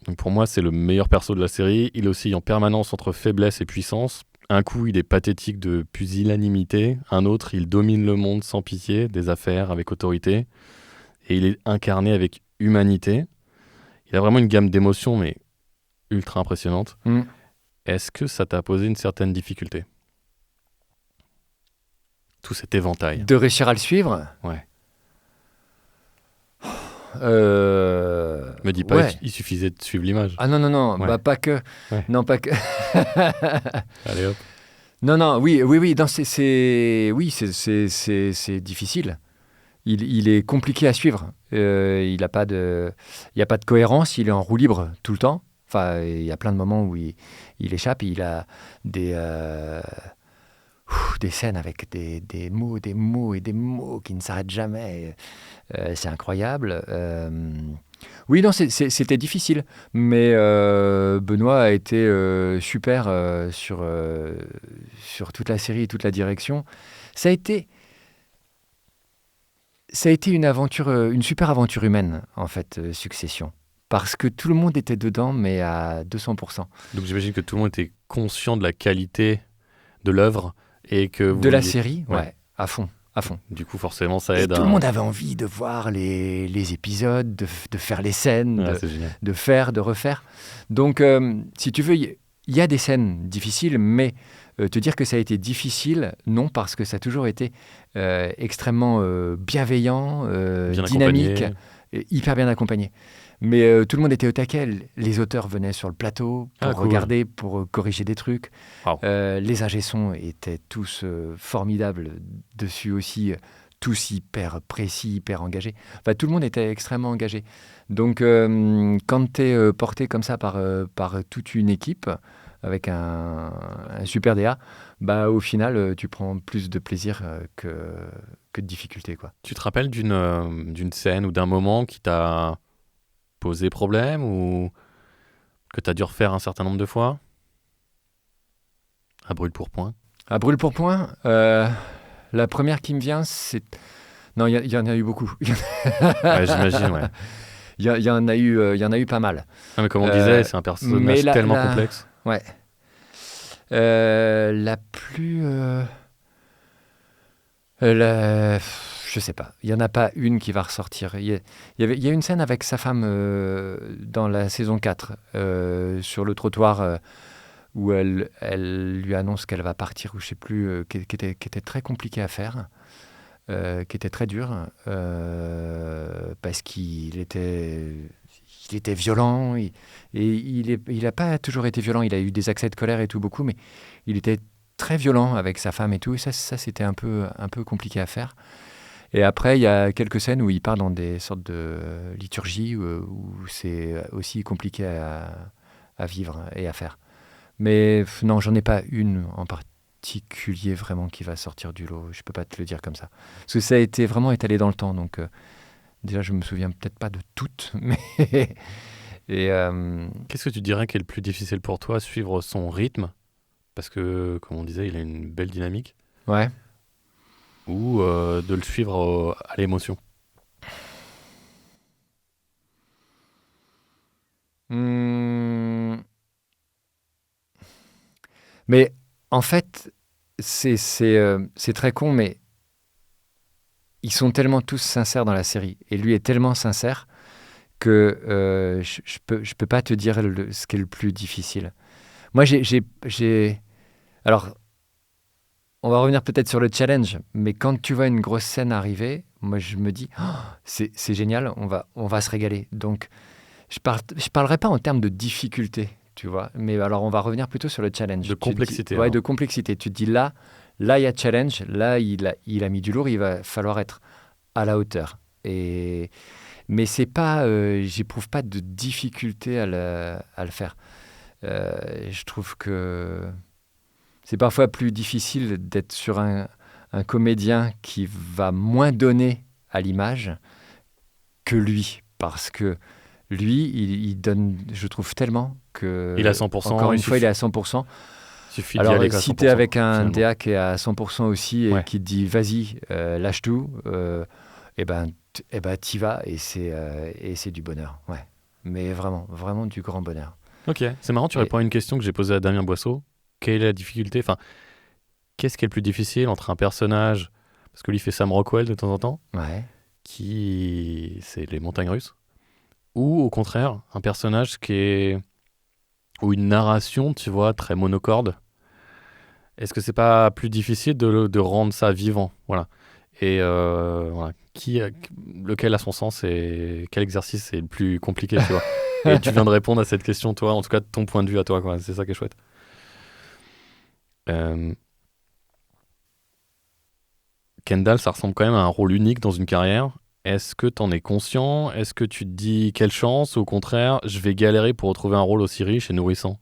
Donc pour moi, c'est le meilleur perso de la série. Il oscille en permanence entre faiblesse et puissance. Un coup, il est pathétique de pusillanimité. Un autre, il domine le monde sans pitié, des affaires avec autorité. Et il est incarné avec humanité. Il a vraiment une gamme d'émotions, mais ultra impressionnante. Mm. Est-ce que ça t'a posé une certaine difficulté? Tout cet éventail. De réussir à le suivre. Ouais. Me dis pas, Ouais. il suffisait de suivre l'image. Ah non, non, non, Ouais. bah pas que. Ouais. Non, pas que. Allez hop. Non, non, oui, oui, oui, non, oui, c'est difficile. Il est compliqué à suivre. Il n'y a pas de cohérence, il est en roue libre tout le temps. Enfin, il y a plein de moments où il échappe. Il a des scènes avec des mots et des mots qui ne s'arrêtent jamais. C'est incroyable. Oui, non, c'était difficile. Mais Benoît a été super sur toute la série et toute la direction. Ça a été une aventure, une super aventure humaine, en fait, Succession. Parce que tout le monde était dedans, mais à 200%. Donc j'imagine que tout le monde était conscient de la qualité de l'œuvre et que vous De la vouliez- série, Ouais. ouais, à fond, à fond. Du coup, forcément, ça Et aide tout à... le monde avait envie de voir les épisodes, de faire les scènes, Ouais, c'est génial. de faire, de refaire. Donc, si tu veux, il y a des scènes difficiles, mais te dire que ça a été difficile, non, parce que ça a toujours été extrêmement bienveillant, Bien dynamique, accompagné. et hyper bien accompagné. Mais tout le monde était au taquet. Les auteurs venaient sur le plateau pour Ah, cool. regarder, pour corriger des trucs. Wow. Les ingé-sons étaient tous formidables dessus aussi, tous hyper précis, hyper engagés. Enfin, tout le monde était extrêmement engagé. Donc, quand tu es porté comme ça par toute une équipe, avec un super DA, bah, au final, tu prends plus de plaisir que de difficulté, quoi. Tu te rappelles d'une scène ou d'un moment qui t'a posé problème ou que t'as dû refaire un certain nombre de fois? À brûle pour point. À brûle pour point, la première qui me vient, c'est... Non, il y en a eu beaucoup. Ouais, j'imagine, ouais. Il y en a eu pas mal. Ah, mais comme on Euh, disait, c'est un mais personnage tellement complexe. Ouais. La plus... je sais pas. Il y en a pas une qui va ressortir. Il y a une scène avec sa femme dans la saison 4, sur le trottoir, où elle lui annonce qu'elle va partir, ou je sais plus, qui était très compliqué à faire, qui était très dur, parce qu'il était violent, et il n'a pas toujours été violent, il a eu des accès de colère et tout beaucoup, mais il était très violent avec sa femme et tout, et ça c'était un peu compliqué à faire. Et après, il y a quelques scènes où il part dans des sortes de liturgies où c'est aussi compliqué à vivre et à faire. Mais non, j'en ai pas une en particulier vraiment qui va sortir du lot. Je peux pas te le dire comme ça. Parce que ça a été vraiment étalé dans le temps. Donc déjà, je me souviens peut-être pas de toutes. Mais et, Qu'est-ce que tu dirais qui est le plus difficile pour toi, suivre son rythme? Parce que, comme on disait, il a une belle dynamique. ouais. Ou de le suivre à l'émotion. Hmm. Mais en fait, c'est très con, mais ils sont tellement tous sincères dans la série. Et lui est tellement sincère que je peux pas te dire ce qui est le plus difficile. Moi, alors, on va revenir peut-être sur le challenge, mais quand tu vois une grosse scène arriver, moi, je me dis, oh, c'est génial, on va se régaler. Donc, je parlerai pas en termes de difficulté, tu vois, mais alors on va revenir plutôt sur le challenge. De complexité, Ouais, alors. de complexité. Tu te dis là, Là, il y a challenge. Là, il a mis du lourd. Il va falloir être à la hauteur. Mais c'est pas, j'éprouve pas de difficulté à le faire. Je trouve que c'est parfois plus difficile d'être sur un comédien qui va moins donner à l'image que lui. Parce que lui, il donne, je trouve, tellement que... Il est à 100%. Encore une fois, il est à 100%. Il suffit d'y Alors, aller qu'à si 100%, tu es avec un finalement. DA qui est à 100% aussi et Ouais. qui te dit vas-y, lâche tout, et ben t'y vas et c'est du bonheur. Ouais. Mais vraiment, vraiment du grand bonheur. Ok, c'est marrant, tu Et- réponds à une question que j'ai posée à Damien Boisseau. Quelle est la difficulté, enfin, qu'est-ce qui est le plus difficile entre un personnage, parce que lui fait Sam Rockwell de temps en temps, Ouais. qui c'est les montagnes russes, ou au contraire, un personnage qui est, ou une narration, tu vois, très monocorde. Est-ce que c'est pas plus difficile de rendre ça vivant, voilà. Et voilà, lequel a son sens et quel exercice est le plus compliqué, tu vois. Et tu viens de répondre à cette question, toi, en tout cas de ton point de vue à toi, quoi. C'est ça qui est chouette. Euh, Kendall, ça ressemble quand même à un rôle unique dans une carrière. Est-ce que t'en es conscient? Est-ce que tu te dis quelle chance? Ou au contraire, je vais galérer pour retrouver un rôle aussi riche et nourrissant?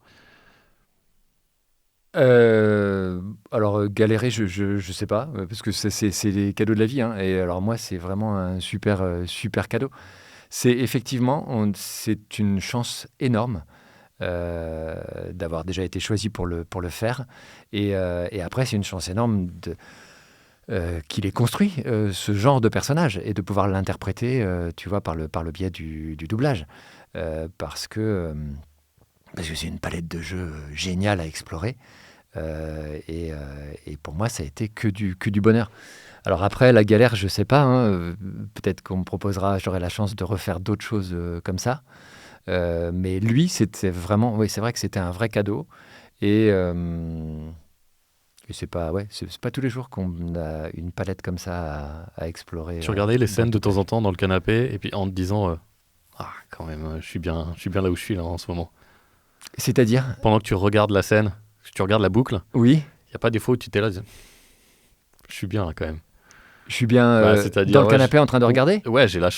Euh, alors, galérer, je sais pas, parce que c'est les cadeaux de la vie. Hein. Et alors, moi, c'est vraiment un super, super cadeau. C'est effectivement, c'est une chance énorme d'avoir déjà été choisi pour le faire. Et après, c'est une chance énorme qu'il ait construit ce genre de personnage et de pouvoir l'interpréter, tu vois, par le biais du doublage. Parce que c'est une palette de jeux géniale à explorer. Et pour moi, ça a été que du bonheur. Alors après, la galère, je sais pas. Hein, peut-être qu'on me proposera, j'aurai la chance de refaire d'autres choses comme ça. Mais lui, c'était vraiment, oui, c'est vrai que c'était un vrai cadeau. Et, euh, et c'est pas, ouais, c'est pas tous les jours qu'on a une palette comme ça à explorer Tu regardais les dans le scènes de temps en doublage. temps dans le canapé et puis en te disant ah, quand même, je suis bien là où je suis là en ce moment. C'est-à-dire, Pendant que tu regardes la scène, que tu regardes la boucle, oui, il y a pas des fois où tu t'es là, je suis bien là quand même. je suis bien Bah, dans c'est-à-dire, le canapé en train de regarder. ouais, j'ai de la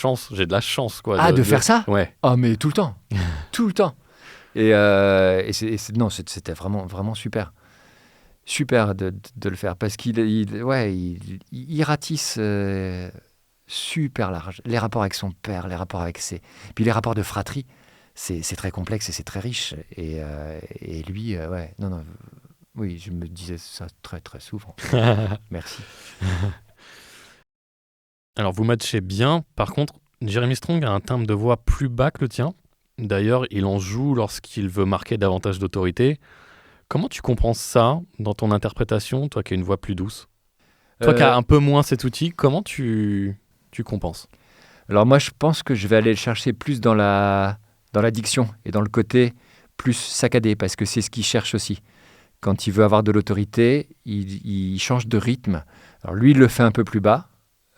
chance quoi. Ah, de faire ça? Ouais. Ah, mais tout le temps, tout le temps. Non, c'était vraiment, vraiment super. Super de le faire parce ouais, il ratisse super large. Les rapports avec son père, les rapports avec puis les rapports de fratrie, c'est très complexe et c'est très riche. Et lui, ouais, non, non, oui, je me disais ça très, très souvent. Merci. Alors vous matchez bien. Par contre, Jeremy Strong a un timbre de voix plus bas que le tien. D'ailleurs, il en joue lorsqu'il veut marquer davantage d'autorité. Comment tu comprends ça dans ton interprétation, toi qui as une voix plus douce? Toi qui as Euh, un peu moins cet outil, comment tu compenses? alors moi, je pense que je vais aller le chercher plus dans la diction et dans le côté plus saccadé parce que c'est ce qu'il cherche aussi. Quand il veut avoir de l'autorité, il change de rythme. Alors lui, il le fait un peu plus bas.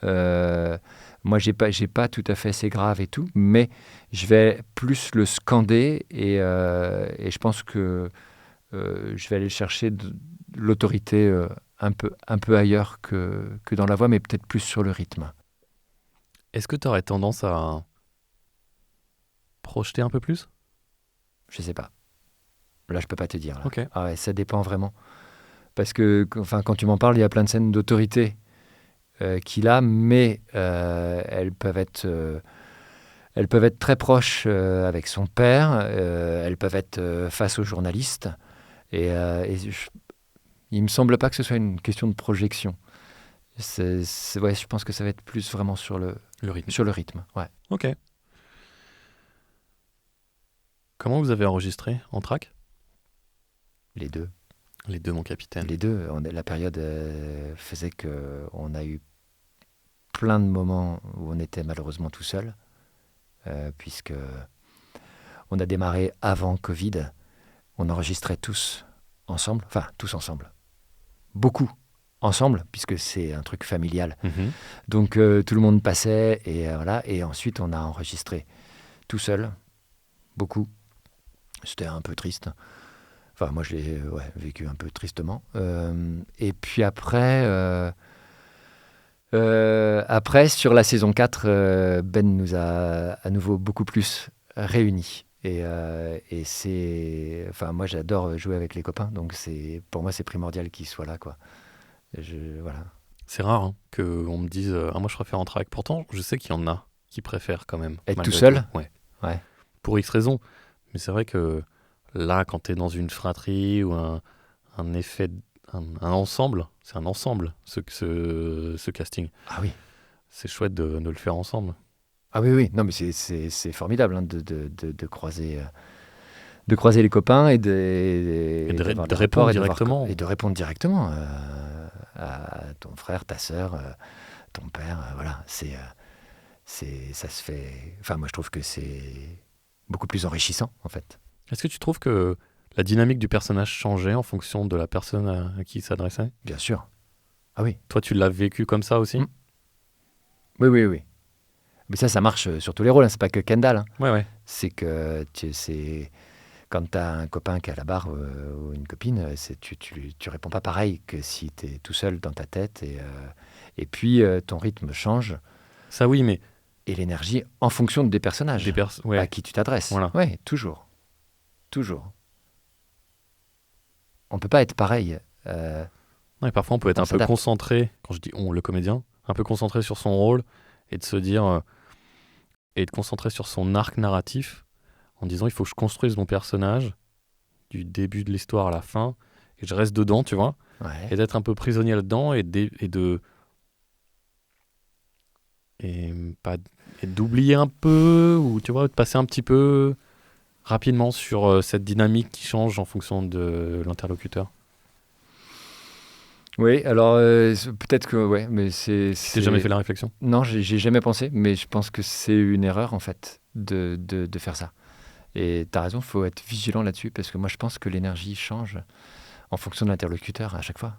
Moi, j'ai pas tout à fait assez grave et tout, mais je vais plus le scander et je pense que je vais aller chercher de l'autorité un peu ailleurs que dans la voix, mais peut-être plus sur le rythme. Est-ce que tu aurais tendance à projeter un peu plus? Je sais pas. Là, je peux pas te dire. Là. Ok. Ah ouais, ça dépend vraiment. Parce que, enfin, quand tu m'en parles, il y a plein de scènes d'autorité qu'il a, mais elles peuvent être très proches avec son père, elles peuvent être face aux journalistes, il me semble pas que ce soit une question de projection. Ouais, je pense que ça va être plus vraiment sur le, Le rythme. sur le rythme. Ouais. Ok. Comment vous avez enregistré en track? Les deux. Les deux, mon capitaine. Les deux. La période faisait qu'on a eu plein de moments où on était malheureusement tout seul, puisque on a démarré avant Covid. On enregistrait tous ensemble, enfin tous ensemble, beaucoup ensemble, puisque c'est un truc familial. Mhm. Donc tout le monde passait et voilà. Et ensuite on a enregistré tout seul, beaucoup. C'était un peu triste. Enfin, moi, je l'ai vécu un peu tristement. Et puis après, sur la saison 4, Ben nous a à nouveau beaucoup plus réunis. Et c'est... Enfin, moi, j'adore jouer avec les copains, donc pour moi, c'est primordial qu'ils soient là, quoi. Voilà. C'est rare hein, qu'on me dise moi je préfère en track. Pourtant, je sais qu'il y en a qui préfèrent quand même. Être tout malgré seul. Ouais. Ouais. Pour X raisons. Mais c'est vrai que là, quand tu es dans une fratrie ou un effet, un ensemble, c'est un ensemble, ce casting. Ah oui. C'est chouette de le faire ensemble. Ah oui, oui. Non, mais c'est formidable hein, de croiser les copains et de répondre directement. Et de répondre directement à ton frère, ta sœur, ton père. Voilà, ça se fait... Enfin, moi, je trouve que c'est beaucoup plus enrichissant, en fait. Est-ce que tu trouves que la dynamique du personnage changeait en fonction de la personne à qui il s'adressait ? Bien sûr. Ah oui. Toi, tu l'as vécu comme ça aussi ? Oui, oui, oui. Mais ça marche sur tous les rôles. Hein. C'est pas que Kendall. Hein. Ouais. C'est que quand tu as un copain qui est à la barre ou une copine, tu réponds pas pareil que si tu es tout seul dans ta tête. Et puis, ton rythme change. Ça, oui, mais... Et l'énergie en fonction des personnages à qui tu t'adresses. Voilà. Oui, toujours. Toujours. On peut pas être pareil. Ouais, parfois, on peut être un peu concentré, quand je dis on, le comédien, un peu concentré sur son rôle et de se dire... et de concentrer sur son arc narratif en disant il faut que je construise mon personnage du début de l'histoire à la fin et je reste dedans, tu vois, et d'être un peu prisonnier là-dedans et d'oublier un peu ou tu vois, de passer un petit peu rapidement sur cette dynamique qui change en fonction de l'interlocuteur. Oui, alors peut-être que ouais, mais c'est. T'as jamais fait la réflexion ? Non, j'ai jamais pensé, mais je pense que c'est une erreur en fait de faire ça. Et t'as raison, faut être vigilant là-dessus parce que moi je pense que l'énergie change en fonction de l'interlocuteur à chaque fois.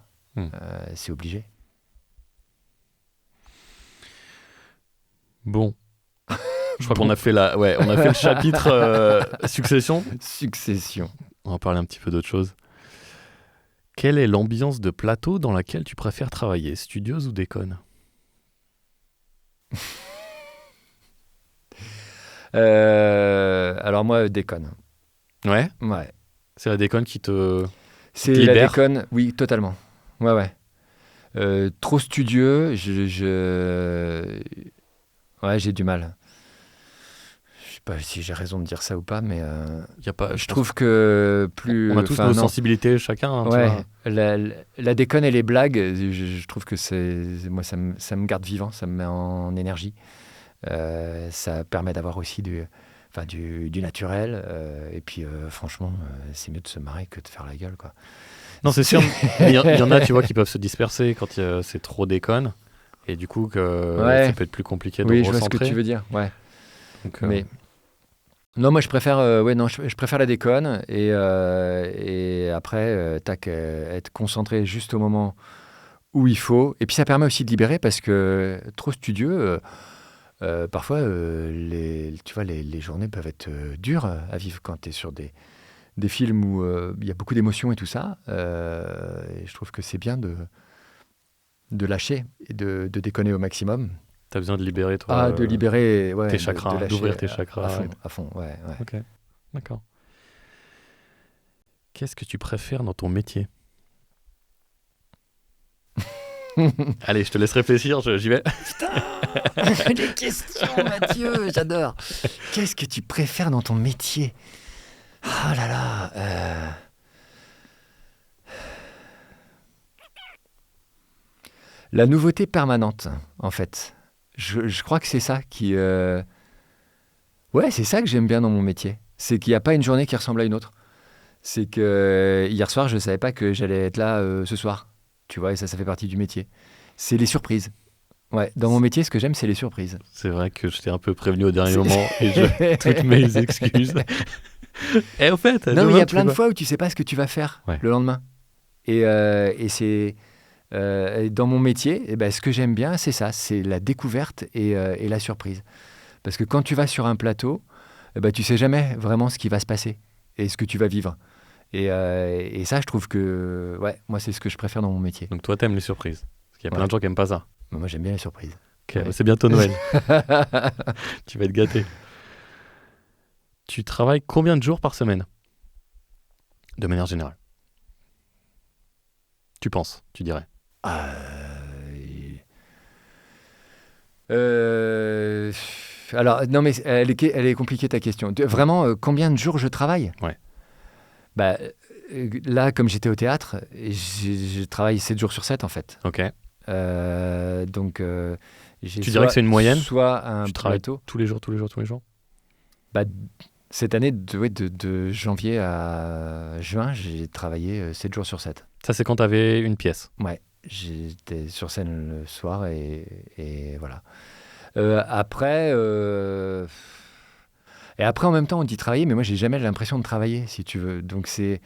C'est obligé. Bon. Je crois qu'on a fait on a fait le chapitre Succession. Succession. On va parler un petit peu d'autre chose. Quelle est l'ambiance de plateau dans laquelle tu préfères travailler, studieuse ou déconne ? Alors moi, déconne. Ouais ? Ouais. C'est la déconne qui te libère ? La déconne, oui, totalement. Ouais. Trop studieux, ouais, j'ai du mal. Je sais pas si j'ai raison de dire ça ou pas, mais je trouve que plus... On a tous nos sensibilités chacun. Hein, ouais, la déconne et les blagues, je trouve que moi, ça me garde vivant, ça me met en énergie. Ça permet d'avoir aussi du naturel. Et puis, franchement, c'est mieux de se marrer que de faire la gueule, quoi. Non, c'est sûr. Il y en a, tu vois, qui peuvent se disperser quand c'est trop déconne. Et du coup, ça peut être plus compliqué de recentrer. Oui, je vois ce que tu veux dire. Ouais. Donc, mais... Non, moi je préfère, je préfère la déconne et après, être concentré juste au moment où il faut. Et puis ça permet aussi de libérer parce que trop studieux, parfois, tu vois, les journées peuvent être dures à vivre quand tu es sur des films où il y a beaucoup d'émotions et tout ça. Et je trouve que c'est bien de lâcher et de déconner au maximum. T'as besoin de libérer, toi. De libérer, ouais. Tes chakras, d'ouvrir tes chakras. À fond, ouais. Ok, d'accord. Qu'est-ce que tu préfères dans ton métier ? Allez, je te laisse réfléchir, j'y vais. Putain, les questions, Mathieu, j'adore. Qu'est-ce que tu préfères dans ton métier ? Oh là là. La nouveauté permanente, en fait. Je crois que c'est ça qui... Ouais, c'est ça que j'aime bien dans mon métier. C'est qu'il n'y a pas une journée qui ressemble à une autre. C'est que hier soir, je ne savais pas que j'allais être là ce soir. Tu vois, et ça fait partie du métier. C'est les surprises. Ouais, dans mon métier, ce que j'aime, c'est les surprises. C'est vrai que je t'ai un peu prévenu au dernier moment et toutes mes excuses. Et au fait, non, mais il y a plein de fois où tu ne sais pas ce que tu vas faire le lendemain. Et c'est... dans mon métier, ce que j'aime bien, c'est ça, c'est la découverte et la surprise. Parce que quand tu vas sur un plateau, tu sais jamais vraiment ce qui va se passer et ce que tu vas vivre. Et ça, je trouve que, ouais, moi, c'est ce que je préfère dans mon métier. Donc toi, t'aimes les surprises. Parce qu'il y a plein Ouais. de gens qui aiment pas ça. Moi, j'aime bien les surprises. Ok, Ouais. c'est bientôt Noël. Tu vas être gâté. Tu travailles combien de jours par semaine? De manière générale. Tu penses, tu dirais. Euh, alors, non, mais elle est compliquée ta question. Vraiment, combien de jours je travaille? Ouais. Bah, là, comme j'étais au théâtre, je travaille 7 jours sur 7 en fait. Ok. Donc, j'ai Tu dirais que c'est une moyenne? soit un Tu travailles plateau. tous les jours, tous les jours, tous les jours? Bah, cette année, de janvier à juin, j'ai travaillé 7 jours sur 7. Ça, c'est quand t'avais une pièce. Ouais, j'étais sur scène le soir et voilà. Après, et après, en même temps, on dit travailler, mais moi, j'ai jamais l'impression de travailler, si tu veux. Donc, c'est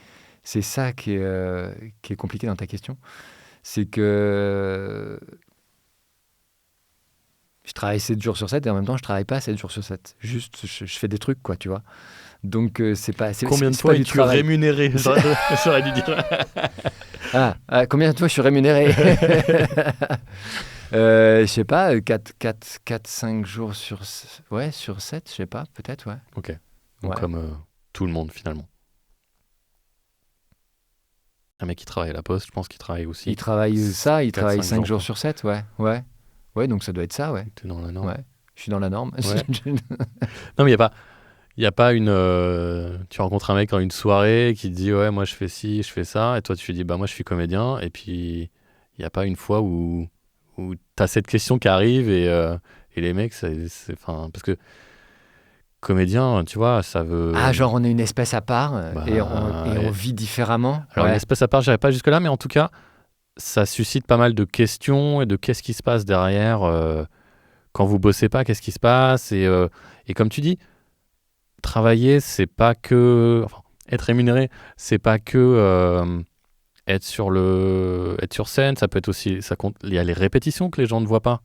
ça qui est compliqué dans ta question. C'est que je travaille 7 jours sur 7 et en même temps, je travaille pas 7 jours sur 7. Juste, je fais des trucs, quoi, tu vois. Donc, c'est pas. Combien de c'est fois pas du es-tu travail. rémunéré? J'aurais dû dire. Combien de fois je suis rémunéré? Je sais pas, 5 jours sur 7, je sais pas, peut-être, ouais. Ok. Donc, Ouais. comme tout le monde, finalement. Un mec qui travaille à la poste, je pense qu'il travaille aussi. Il travaille ça, il 4, travaille 5 5 jours quoi. sur 7, ouais. Ouais. Ouais, donc ça doit être ça, ouais. T'es dans la norme. Ouais. Je suis dans la norme. Ouais. Non, mais il y a pas une. Tu rencontres un mec dans une soirée qui te dit ouais, moi je fais ci, je fais ça, et toi tu lui dis bah moi je suis comédien, et puis il y a pas une fois où t'as cette question qui arrive et les mecs, enfin parce que comédien, tu vois, ça veut. Ah, genre on est une espèce à part Bah, et on ouais. vit différemment. Alors une Ouais. espèce à part, j'irai pas jusque là, mais en tout cas, ça suscite pas mal de questions et de qu'est-ce qui se passe derrière quand vous bossez pas, qu'est-ce qui se passe et comme tu dis. Travailler, c'est pas que. Enfin, être rémunéré, c'est pas que être sur scène. Ça peut être aussi. Ça compte. Il y a les répétitions que les gens ne voient pas.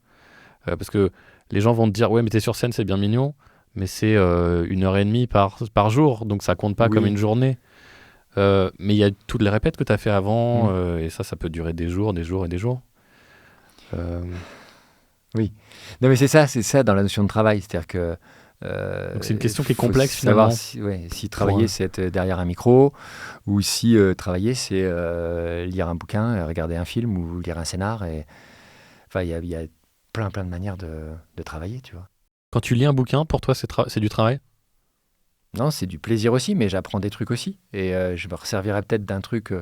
Parce que les gens vont te dire ouais, mais t'es sur scène, c'est bien mignon, mais c'est 1 heure et demie par jour, donc ça compte pas comme Oui. une journée. Mais il y a toutes les répètes que t'as fait avant, et ça peut durer des jours, des jours et des jours. Oui. Non, mais c'est ça dans la notion de travail. C'est-à-dire que. Donc c'est une question qui est faut complexe, savoir finalement. si travailler, c'est être derrière un micro, ou si travailler, c'est lire un bouquin, regarder un film ou lire un scénar. Enfin, il y a plein de manières de travailler, tu vois. Quand tu lis un bouquin, pour toi, c'est du travail? Non, c'est du plaisir aussi, mais j'apprends des trucs aussi. Et je me resservirai peut-être d'un truc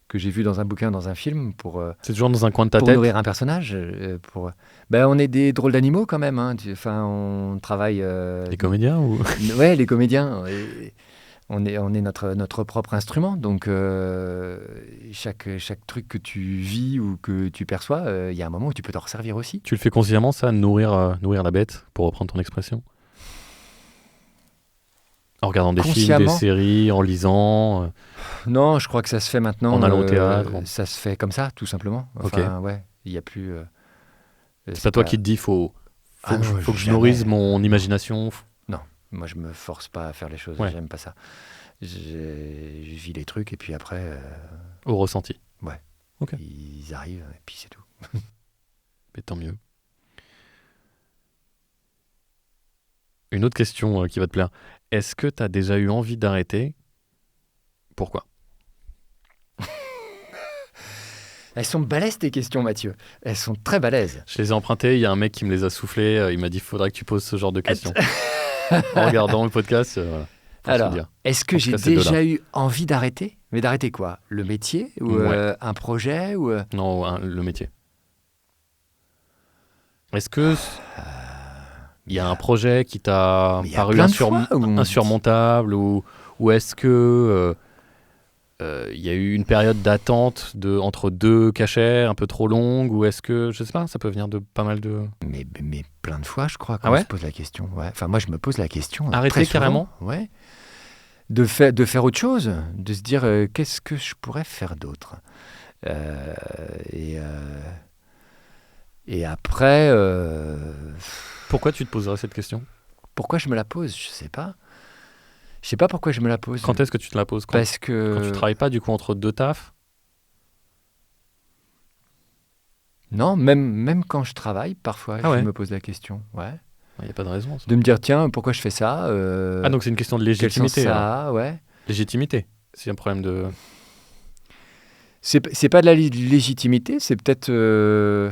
que j'ai vu dans un bouquin, dans un film, pour C'est toujours dans un coin de ta pour tête? nourrir un personnage. Ben, on est des drôles d'animaux quand même. Hein. Enfin, on travaille. Les comédiens ou... Ouais, les comédiens. On est notre propre instrument. Donc, chaque truc que tu vis ou que tu perçois, il y a un moment où tu peux t'en resservir aussi. Tu le fais consciemment, ça, nourrir la bête, pour reprendre ton expression? En regardant des films, des Consciemment. séries, en lisant. Non, je crois que ça se fait maintenant. En allant au théâtre. Ça se fait comme ça, tout simplement. Enfin, ouais, il n'y a plus. C'est pas toi qui te dis, faut Ah non, que je jamais. nourrisse mon imagination. Non, moi je me force pas à faire les choses. Ouais. J'aime pas ça. Je vis les trucs et puis après, Au ressenti. ils arrivent et puis c'est tout. Mais tant mieux. Une autre question qui va te plaire. Est-ce que tu as déjà eu envie d'arrêter? Pourquoi? Elles sont balèzes tes questions, Mathieu. Elles sont très balèzes. Je les ai empruntées, il y a un mec qui me les a soufflées, il m'a dit faudrait que tu poses ce genre de questions. En regardant le podcast, voilà. Alors, Dire. est-ce que En tout j'ai cas, ces deux-là. déjà eu envie d'arrêter? Mais d'arrêter quoi? Le métier ou Ouais. un projet ou Non, le métier. Est-ce que il y a un projet qui t'a Mais il y a paru plein de fois où on me dit- insurmontable ou est-ce que il y a eu une période d'attente entre deux cachets un peu trop longue ou est-ce que, je sais pas, ça peut venir de pas mal de... Mais plein de fois, je crois, quand Ah ouais on se pose la question. Ouais. Enfin, moi, je me pose la question. Arrêter très souvent. carrément? Ouais. De faire autre chose, de se dire qu'est-ce que je pourrais faire d'autre. Et après, Pourquoi tu te poserais cette question? pourquoi je me la pose? Je sais pas. Je sais pas pourquoi je me la pose. Quand est-ce que tu te la poses? Parce Quand que... tu travailles pas, du coup, entre deux tafs? Non, même quand je travaille, parfois, Ah je ouais, me pose la question. Ouais. il n'y a pas de raison, ça. De me dire, tiens, pourquoi je fais ça Ah, donc c'est une question de quel sens légitimité, alors. ça a, ouais. Légitimité. C'est un problème de... C'est pas de la légitimité, c'est peut-être... euh,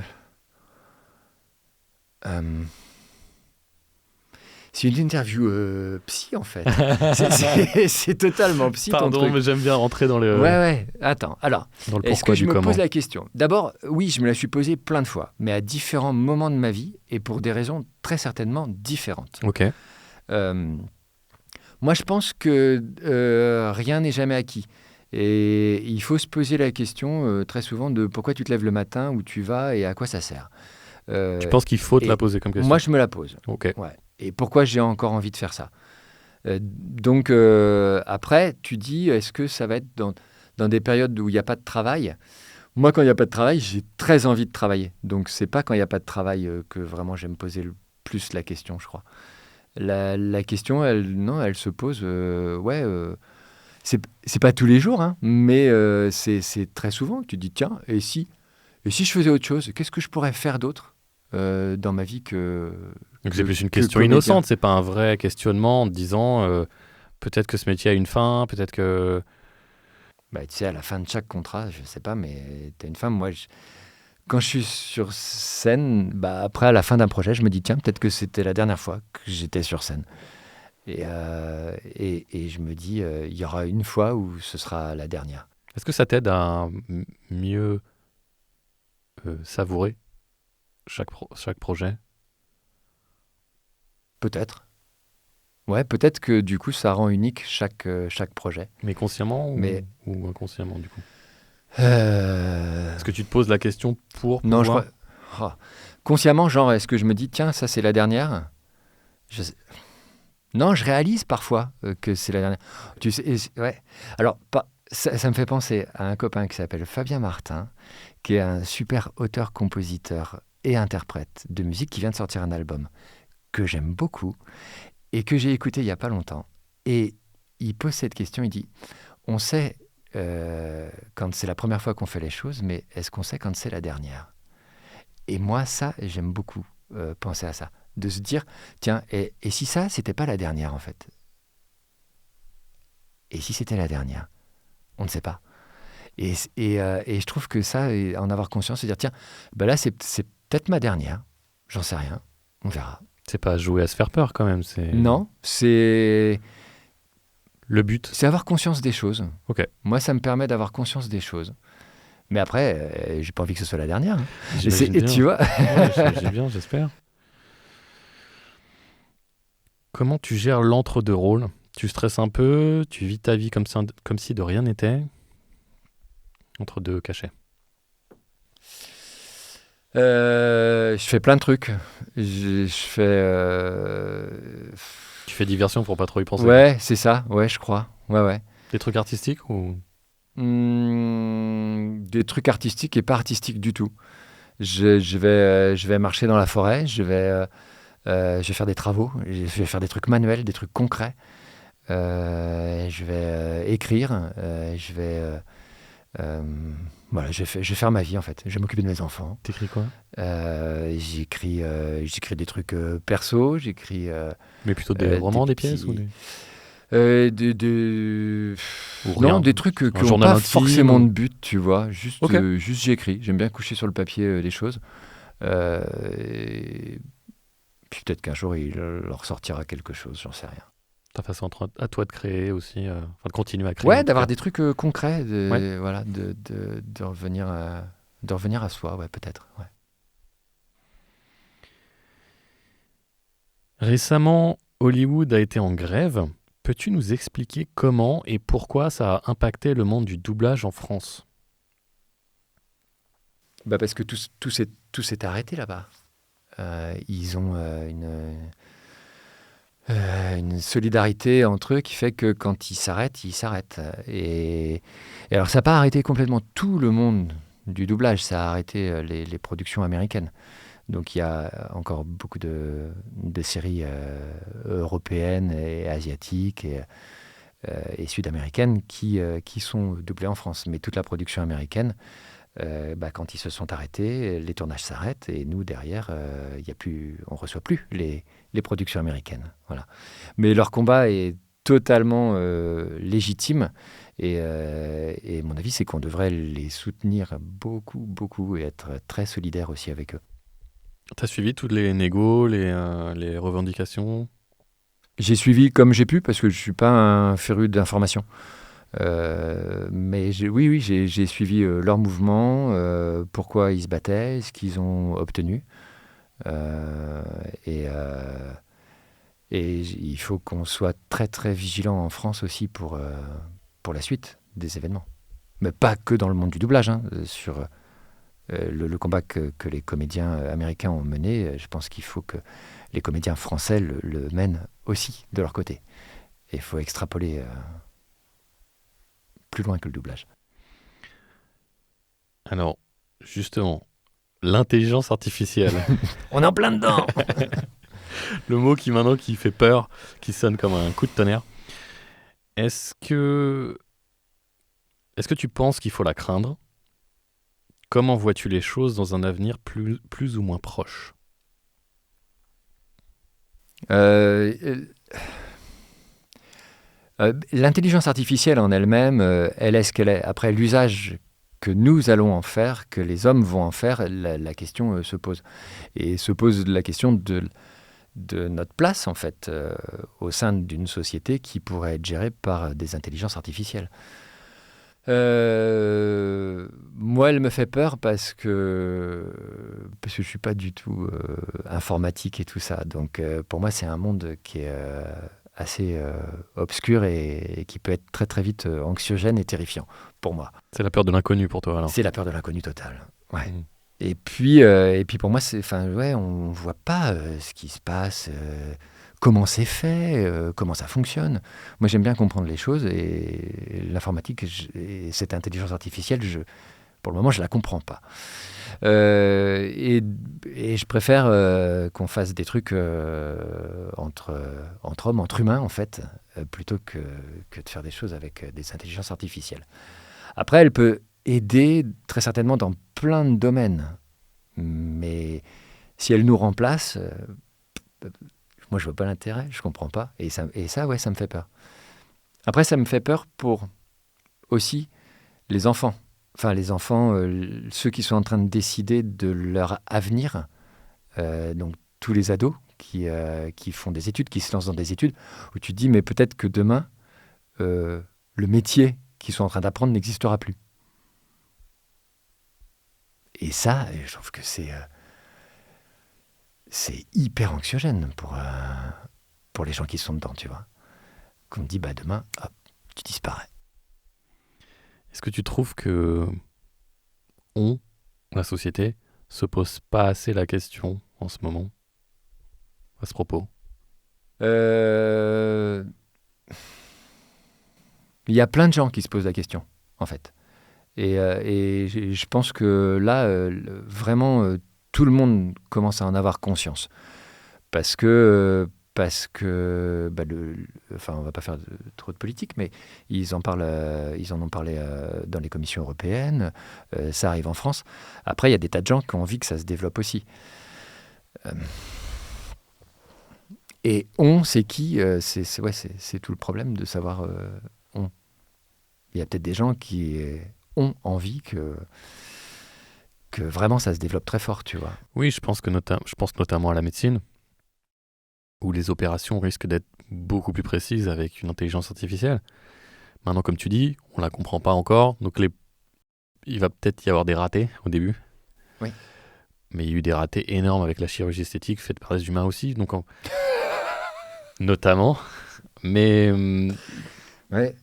c'est une interview psy, en fait. C'est totalement psy, ton Pardon, truc. mais j'aime bien rentrer dans le, Ouais. Attends, alors, dans le est-ce pourquoi que je du me comment. pose la question? D'abord, oui, je me la suis posée plein de fois, mais à différents moments de ma vie et pour des raisons très certainement différentes. Ok. Euh, Moi, je pense que rien n'est jamais acquis. Et il faut se poser la question très souvent de pourquoi tu te lèves le matin, où tu vas et à quoi ça sert. Tu penses qu'il faut te la Et poser comme question? moi, je me la pose. Ok. Ouais. Et pourquoi j'ai encore envie de faire ça? Donc, après, tu dis, est-ce que ça va être dans des périodes où il n'y a pas de travail? Moi, quand il n'y a pas de travail, j'ai très envie de travailler. Donc, c'est pas quand il n'y a pas de travail que vraiment je vais me poser le plus la question, je crois. La question, non, elle se pose, c'est pas tous les jours, hein, mais c'est très souvent que tu te dis, tiens, et si je faisais autre chose, qu'est-ce que je pourrais faire d'autre dans ma vie Donc c'est plus une que question comédien? innocente, c'est pas un vrai questionnement en te disant peut-être que ce métier a une fin, peut-être que... Bah, tu sais, à la fin de chaque contrat, je sais pas, mais t'as une femme, moi, quand je suis sur scène, bah, après, à la fin d'un projet, je me dis, tiens, peut-être que c'était la dernière fois que j'étais sur scène. Et je me dis, il y aura une fois où ce sera la dernière. Est-ce que ça t'aide à mieux savourer chaque projet? Peut-être. Ouais, peut-être que du coup, ça rend unique chaque projet. Mais consciemment Mais ou inconsciemment, du coup? euh, Est-ce que tu te poses la question pour non, pouvoir... ah. Consciemment, genre, est-ce que je me dis, tiens, ça c'est la dernière? Je sais- Non, je réalise parfois que c'est la dernière. Tu sais, ouais. Alors, ça me fait penser à un copain qui s'appelle Fabien Martin, qui est un super auteur, compositeur et interprète de musique qui vient de sortir un album que j'aime beaucoup et que j'ai écouté il n'y a pas longtemps. Et il pose cette question, il dit, on sait quand c'est la première fois qu'on fait les choses, mais est-ce qu'on sait quand c'est la dernière? Et moi, ça, j'aime beaucoup penser à ça. De se dire, tiens, et si ça, c'était pas la dernière, en fait? Et si c'était la dernière? On ne sait pas. Et je trouve que ça, en avoir conscience, se dire, tiens, ben là, c'est peut-être ma dernière. J'en sais rien. On verra. C'est pas jouer à se faire peur quand même, c'est Non, c'est le but. avoir conscience des choses. Ok, Moi, ça me permet d'avoir conscience des choses. Mais après, j'ai pas envie que ce soit la dernière, hein. j'imagine Et bien. tu vois, Ouais, j'imagine bien, j'espère. Comment tu gères l'entre-deux rôles? Tu stresses un peu, tu vis ta vie comme si de rien n'était, entre deux cachets. je fais plein de trucs. Je fais. Tu fais diversion pour pas trop y penser. Ouais, c'est ça. Ouais, je crois. Ouais. Des trucs artistiques ou... Des trucs artistiques et pas artistiques du tout. Je vais marcher dans la forêt, je vais faire des travaux, je vais faire des trucs manuels, des trucs concrets. Je vais écrire, euh, voilà, je vais faire ma vie en fait. Je vais m'occuper de mes enfants. T'écris quoi? J'écris des trucs perso, j'écris Mais plutôt des romans, des pièces ou des... Ou non, rien. des trucs qui Un n'ont journal pas intime forcément ou- de but, tu vois. Juste, Ok. juste j'écris. J'aime bien coucher sur le papier les choses. Et puis peut-être qu'un jour, il leur sortira quelque chose, j'en sais rien. Ta façon à toi de créer aussi, enfin de continuer à créer. en Ouais, tout d'avoir cas. des trucs concrets, Ouais. voilà, de revenir à soi, ouais, peut-être. Ouais. Récemment, Hollywood a été en grève. Peux-tu nous expliquer comment et pourquoi ça a impacté le monde du doublage en France? Bah parce que tout s'est arrêté là-bas. Ils ont une solidarité entre eux qui fait que quand ils s'arrêtent, ils s'arrêtent. Et alors ça n'a pas arrêté complètement tout le monde du doublage, ça a arrêté les productions américaines. Donc il y a encore beaucoup de séries européennes et asiatiques et sud-américaines qui sont doublées en France. Mais toute la production américaine, quand ils se sont arrêtés, les tournages s'arrêtent et nous, derrière, on ne reçoit plus les productions américaines. Voilà. Mais leur combat est totalement légitime et mon avis, c'est qu'on devrait les soutenir beaucoup, beaucoup et être très solidaires aussi avec eux. T'as suivi toutes les négos, les revendications? J'ai suivi comme j'ai pu parce que je ne suis pas un féru d'information. Mais oui, j'ai suivi leur mouvement, pourquoi ils se battaient, ce qu'ils ont obtenu. Et il faut qu'on soit très très vigilant en France aussi pour la suite des événements. Mais pas que dans le monde du doublage, hein, sur le combat que les comédiens américains ont mené. Je pense qu'il faut que les comédiens français le mènent aussi de leur côté. Et il faut extrapoler plus loin que le doublage. Alors, justement, l'intelligence artificielle. On est en plein dedans. Le mot qui fait peur, qui sonne comme un coup de tonnerre. Est-ce que tu penses qu'il faut la craindre? Comment vois-tu les choses dans un avenir plus ou moins proche? L'intelligence artificielle en elle-même, elle est ce qu'elle est. Après, l'usage que nous allons en faire, que les hommes vont en faire, la question se pose. Et se pose la question de notre place, en fait, au sein d'une société qui pourrait être gérée par des intelligences artificielles. Moi, elle me fait peur parce que je ne suis pas du tout informatique et tout ça. Donc, pour moi, c'est un monde qui est assez obscur et qui peut être très, très vite anxiogène et terrifiant, pour moi. C'est la peur de l'inconnu pour toi, alors? C'est la peur de l'inconnu total, ouais. Mmh. Et puis pour moi, on ne voit pas ce qui se passe, comment c'est fait, comment ça fonctionne. Moi, j'aime bien comprendre les choses et l'informatique et cette intelligence artificielle, pour le moment, je ne la comprends pas. Et je préfère qu'on fasse des trucs entre hommes, entre humains, en fait, plutôt que de faire des choses avec des intelligences artificielles. Après, elle peut aider très certainement dans plein de domaines. Mais si elle nous remplace, moi je vois pas l'intérêt, je comprends pas. Et ça, ouais, ça me fait peur. Après, ça me fait peur pour aussi les enfants. Enfin, les enfants, ceux qui sont en train de décider de leur avenir. Donc, tous les ados qui font des études, qui se lancent dans des études, où tu te dis, mais peut-être que demain, le métier qu'ils sont en train d'apprendre n'existera plus. Et ça, je trouve que c'est hyper anxiogène pour les gens qui sont dedans, tu vois. Qu'on me dit, demain, hop, tu disparais. Est-ce que tu trouves que la société, se pose pas assez la question en ce moment, à ce propos? Il y a plein de gens qui se posent la question, en fait. Et je pense que là, vraiment, tout le monde commence à en avoir conscience. Parce que on va pas faire trop de politique, mais ils en ont parlé dans les commissions européennes, ça arrive en France. Après, il y a des tas de gens qui ont envie que ça se développe aussi. Et c'est qui c'est tout le problème de savoir on. Il y a peut-être des gens qui ont envie que vraiment ça se développe très fort, tu vois. Oui, je pense notamment à la médecine, où les opérations risquent d'être beaucoup plus précises avec une intelligence artificielle. Maintenant, comme tu dis, on la comprend pas encore, donc il va peut-être y avoir des ratés au début. Oui. Mais il y a eu des ratés énormes avec la chirurgie esthétique faite par des humains aussi, donc notamment. Mais ouais,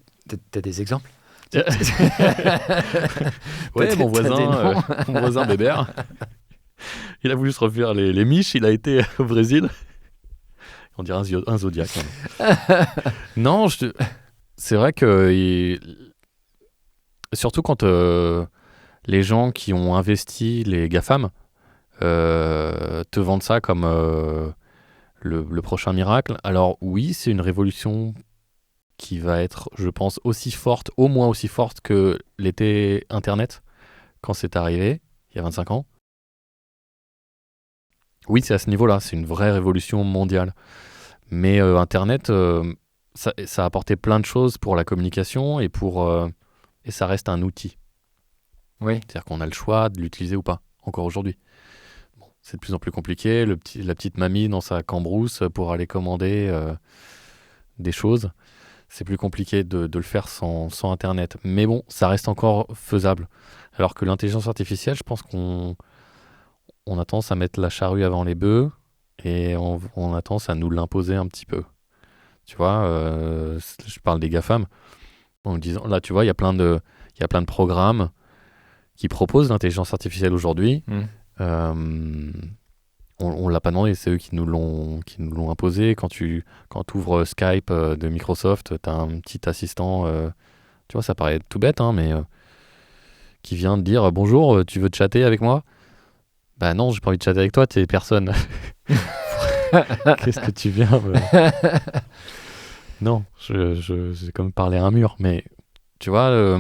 t'as des exemples? Ouais, mon voisin Bébert, il a voulu se refaire les miches, il a été au Brésil. On dirait un zodiaque. Non, c'est vrai que surtout quand les gens qui ont investi, les GAFAM, te vendent ça comme le prochain miracle. Alors oui, c'est une révolution qui va être, je pense, aussi forte, au moins aussi forte que l'était Internet quand c'est arrivé, il y a 25 ans. Oui, c'est à ce niveau-là, c'est une vraie révolution mondiale. Mais Internet, ça a apporté plein de choses pour la communication et ça reste un outil. Oui. C'est-à-dire qu'on a le choix de l'utiliser ou pas, encore aujourd'hui. Bon, c'est de plus en plus compliqué. La petite mamie dans sa cambrousse pour aller commander des choses, c'est plus compliqué de le faire sans Internet. Mais bon, ça reste encore faisable. Alors que l'intelligence artificielle, je pense qu'on a tendance à mettre la charrue avant les bœufs et on a tendance à nous l'imposer un petit peu. Tu vois, je parle des GAFAM, en disant, là, tu vois, il y a plein de programmes qui proposent l'intelligence artificielle aujourd'hui. On l'a pas demandé, c'est eux qui nous l'ont imposé. Quand tu ouvres Skype de Microsoft, tu as un petit assistant, tu vois, ça paraît tout bête, hein, mais qui vient te dire bonjour, tu veux te chatter avec moi? Bah non, j'ai pas envie de chatter avec toi, t'es personne. Qu'est-ce que tu viens Non, j'ai comme parlé à un mur, mais tu vois,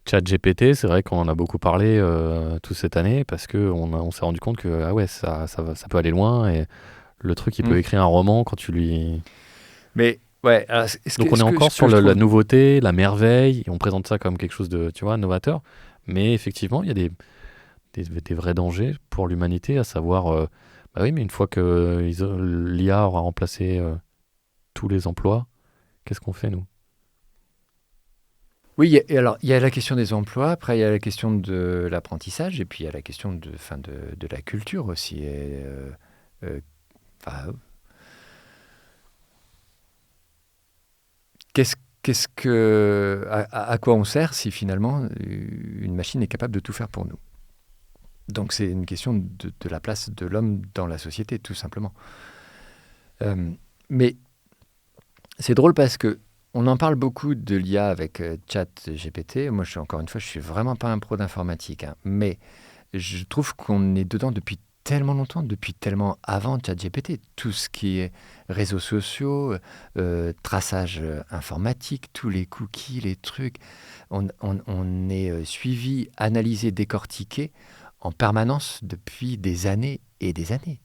ChatGPT, c'est vrai qu'on en a beaucoup parlé toute cette année parce qu'on s'est rendu compte que ah ouais, ça peut aller loin et le truc, il peut écrire un roman quand tu lui... Mais ouais, alors, donc on est encore sur la nouveauté, la merveille, et on présente ça comme quelque chose de, tu vois, novateur, mais effectivement, il y a des vrais dangers pour l'humanité, à savoir, bah oui, mais une fois que l'IA aura remplacé tous les emplois, qu'est-ce qu'on fait, nous? Oui, alors il y a la question des emplois, après il y a la question de l'apprentissage, et puis il y a la question de la culture aussi. À quoi on sert si finalement une machine est capable de tout faire pour nous? Donc c'est une question de la place de l'homme dans la société, tout simplement. Mais c'est drôle parce que on en parle beaucoup de l'IA avec ChatGPT. Moi, encore une fois, je suis vraiment pas un pro d'informatique, hein, mais je trouve qu'on est dedans depuis tellement longtemps, depuis tellement avant ChatGPT. Tout ce qui est réseaux sociaux, traçage informatique, tous les cookies, les trucs, on est suivi, analysé, décortiqué en permanence depuis des années et des années.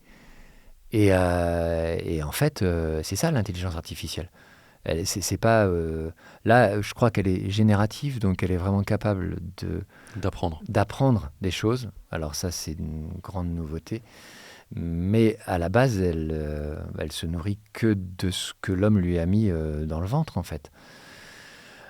Et en fait, c'est ça l'intelligence artificielle. C'est pas là, je crois qu'elle est générative, donc elle est vraiment capable d'apprendre des choses. Alors ça, c'est une grande nouveauté. Mais à la base, elle se nourrit que de ce que l'homme lui a mis dans le ventre, en fait.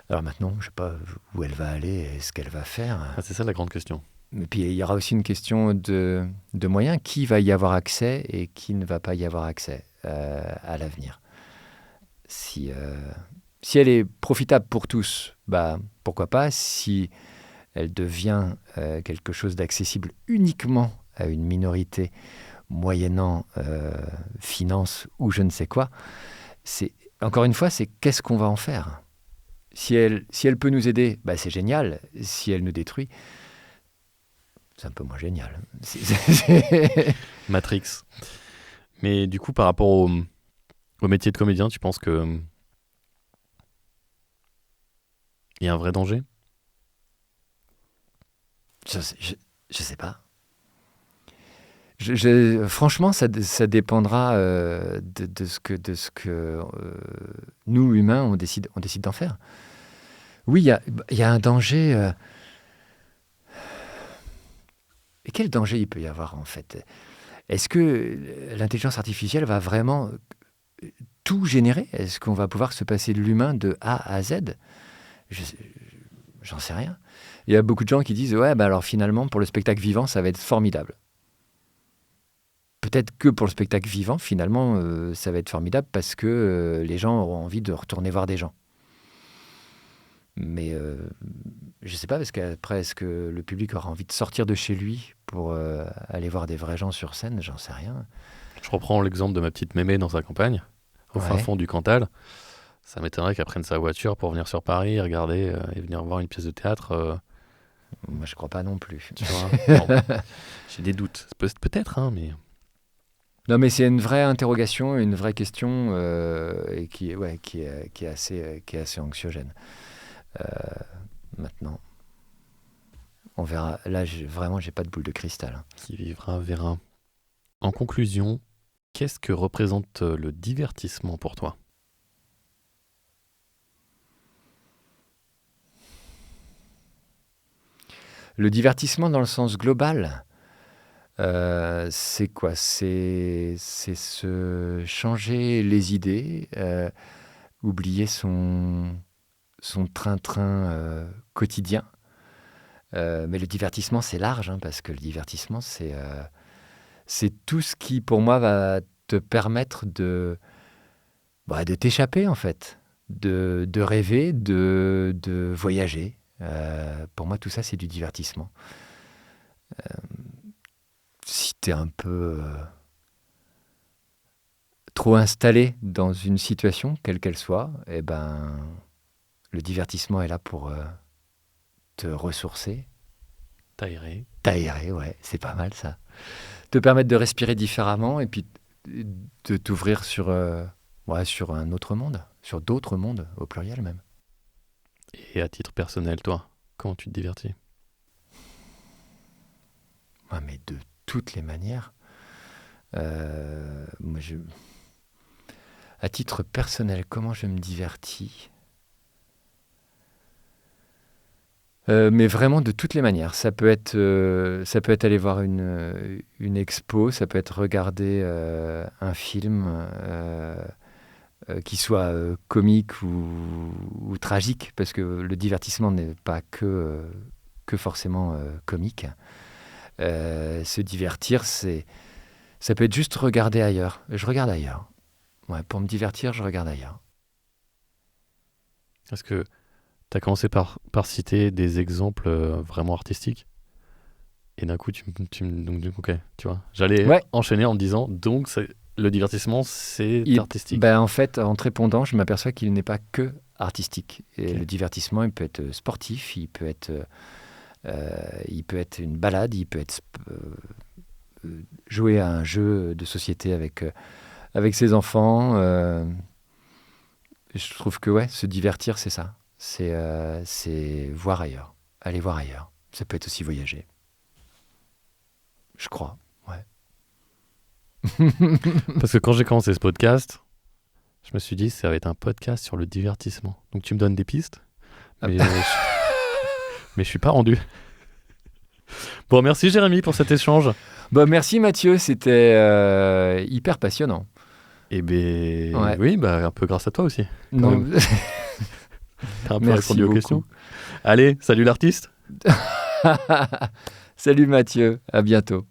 Alors maintenant, je sais pas où elle va aller et ce qu'elle va faire. Ah, c'est ça la grande question. Et puis il y aura aussi une question de moyens. Qui va y avoir accès et qui ne va pas y avoir accès à l'avenir? Si elle est profitable pour tous, bah, pourquoi pas. Si elle devient quelque chose d'accessible uniquement à une minorité, moyennant finance ou je ne sais quoi, encore une fois, c'est qu'est-ce qu'on va en faire? Si elle peut nous aider, bah, c'est génial. Si elle nous détruit, c'est un peu moins génial. Matrix. Mais du coup, par rapport au métier de comédien, tu penses que il y a un vrai danger? Je sais pas. Franchement, ça dépendra de ce que nous, humains, on décide d'en faire. Oui, il y a un danger. Et quel danger il peut y avoir, en fait? Est-ce que l'intelligence artificielle va vraiment tout générer? Est-ce qu'on va pouvoir se passer de l'humain de A à Z? J'en sais rien. Il y a beaucoup de gens qui disent « Ouais, bah alors finalement, pour le spectacle vivant, ça va être formidable. » Peut-être que pour le spectacle vivant, finalement, ça va être formidable parce que les gens auront envie de retourner voir des gens. Mais je ne sais pas, parce qu'après, est-ce que le public aura envie de sortir de chez lui pour aller voir des vrais gens sur scène? J'en sais rien. Je reprends l'exemple de ma petite mémé dans sa campagne, au fin fond du Cantal. Ça m'étonnerait qu'elle prenne sa voiture pour venir sur Paris, regarder et venir voir une pièce de théâtre Moi, je crois pas non plus. Tu vois. Bon, j'ai des doutes. Peut-être, hein, mais... Non, mais c'est une vraie interrogation, une vraie question et qui est assez anxiogène. Maintenant, on verra. Là, vraiment, j'ai pas de boule de cristal. Hein. Qui vivra verra. En conclusion, qu'est-ce que représente le divertissement pour toi? Le divertissement dans le sens global, c'est quoi? C'est se changer les idées, oublier son train-train quotidien. Mais le divertissement, c'est large, hein, parce que le divertissement, c'est tout ce qui, pour moi, va te permettre de t'échapper, en fait, de rêver, de voyager. Pour moi, tout ça, c'est du divertissement. Si tu es un peu trop installé dans une situation, quelle qu'elle soit, eh ben, le divertissement est là pour te ressourcer. T'aérer, ouais, c'est pas mal ça. Te permettre de respirer différemment et puis de t'ouvrir sur un autre monde, sur d'autres mondes, au pluriel même. Et à titre personnel, toi, comment tu te divertis? Ouais, mais de toutes les manières. Moi, à titre personnel, comment je me divertis? Mais vraiment de toutes les manières. Ça peut être aller voir une expo, ça peut être regarder un film qui soit comique ou tragique, parce que le divertissement n'est pas que forcément comique. Se divertir, ça peut être juste regarder ailleurs. Je regarde ailleurs. Ouais, pour me divertir, je regarde ailleurs. Est-ce que tu as commencé par citer des exemples vraiment artistiques? Et d'un coup, ok, tu vois. J'allais enchaîner en me disant, donc le divertissement, c'est artistique. En fait, en te répondant, je m'aperçois qu'il n'est pas que artistique. Et le divertissement, il peut être sportif, il peut être une balade, il peut être jouer à un jeu de société avec ses enfants. Je trouve que se divertir, c'est ça. C'est voir ailleurs, aller voir ailleurs. Ça peut être aussi voyager. Je crois, ouais. Parce que quand j'ai commencé ce podcast, je me suis dit, ça va être un podcast sur le divertissement. Donc tu me donnes des pistes, mais je suis pas rendu. Bon, merci Jérémy pour cet échange. Merci Mathieu, c'était hyper passionnant. Eh bien, oui, un peu grâce à toi aussi. Non. T'as un peu répondu aux questions. Allez, salut l'artiste. Salut Mathieu, à bientôt.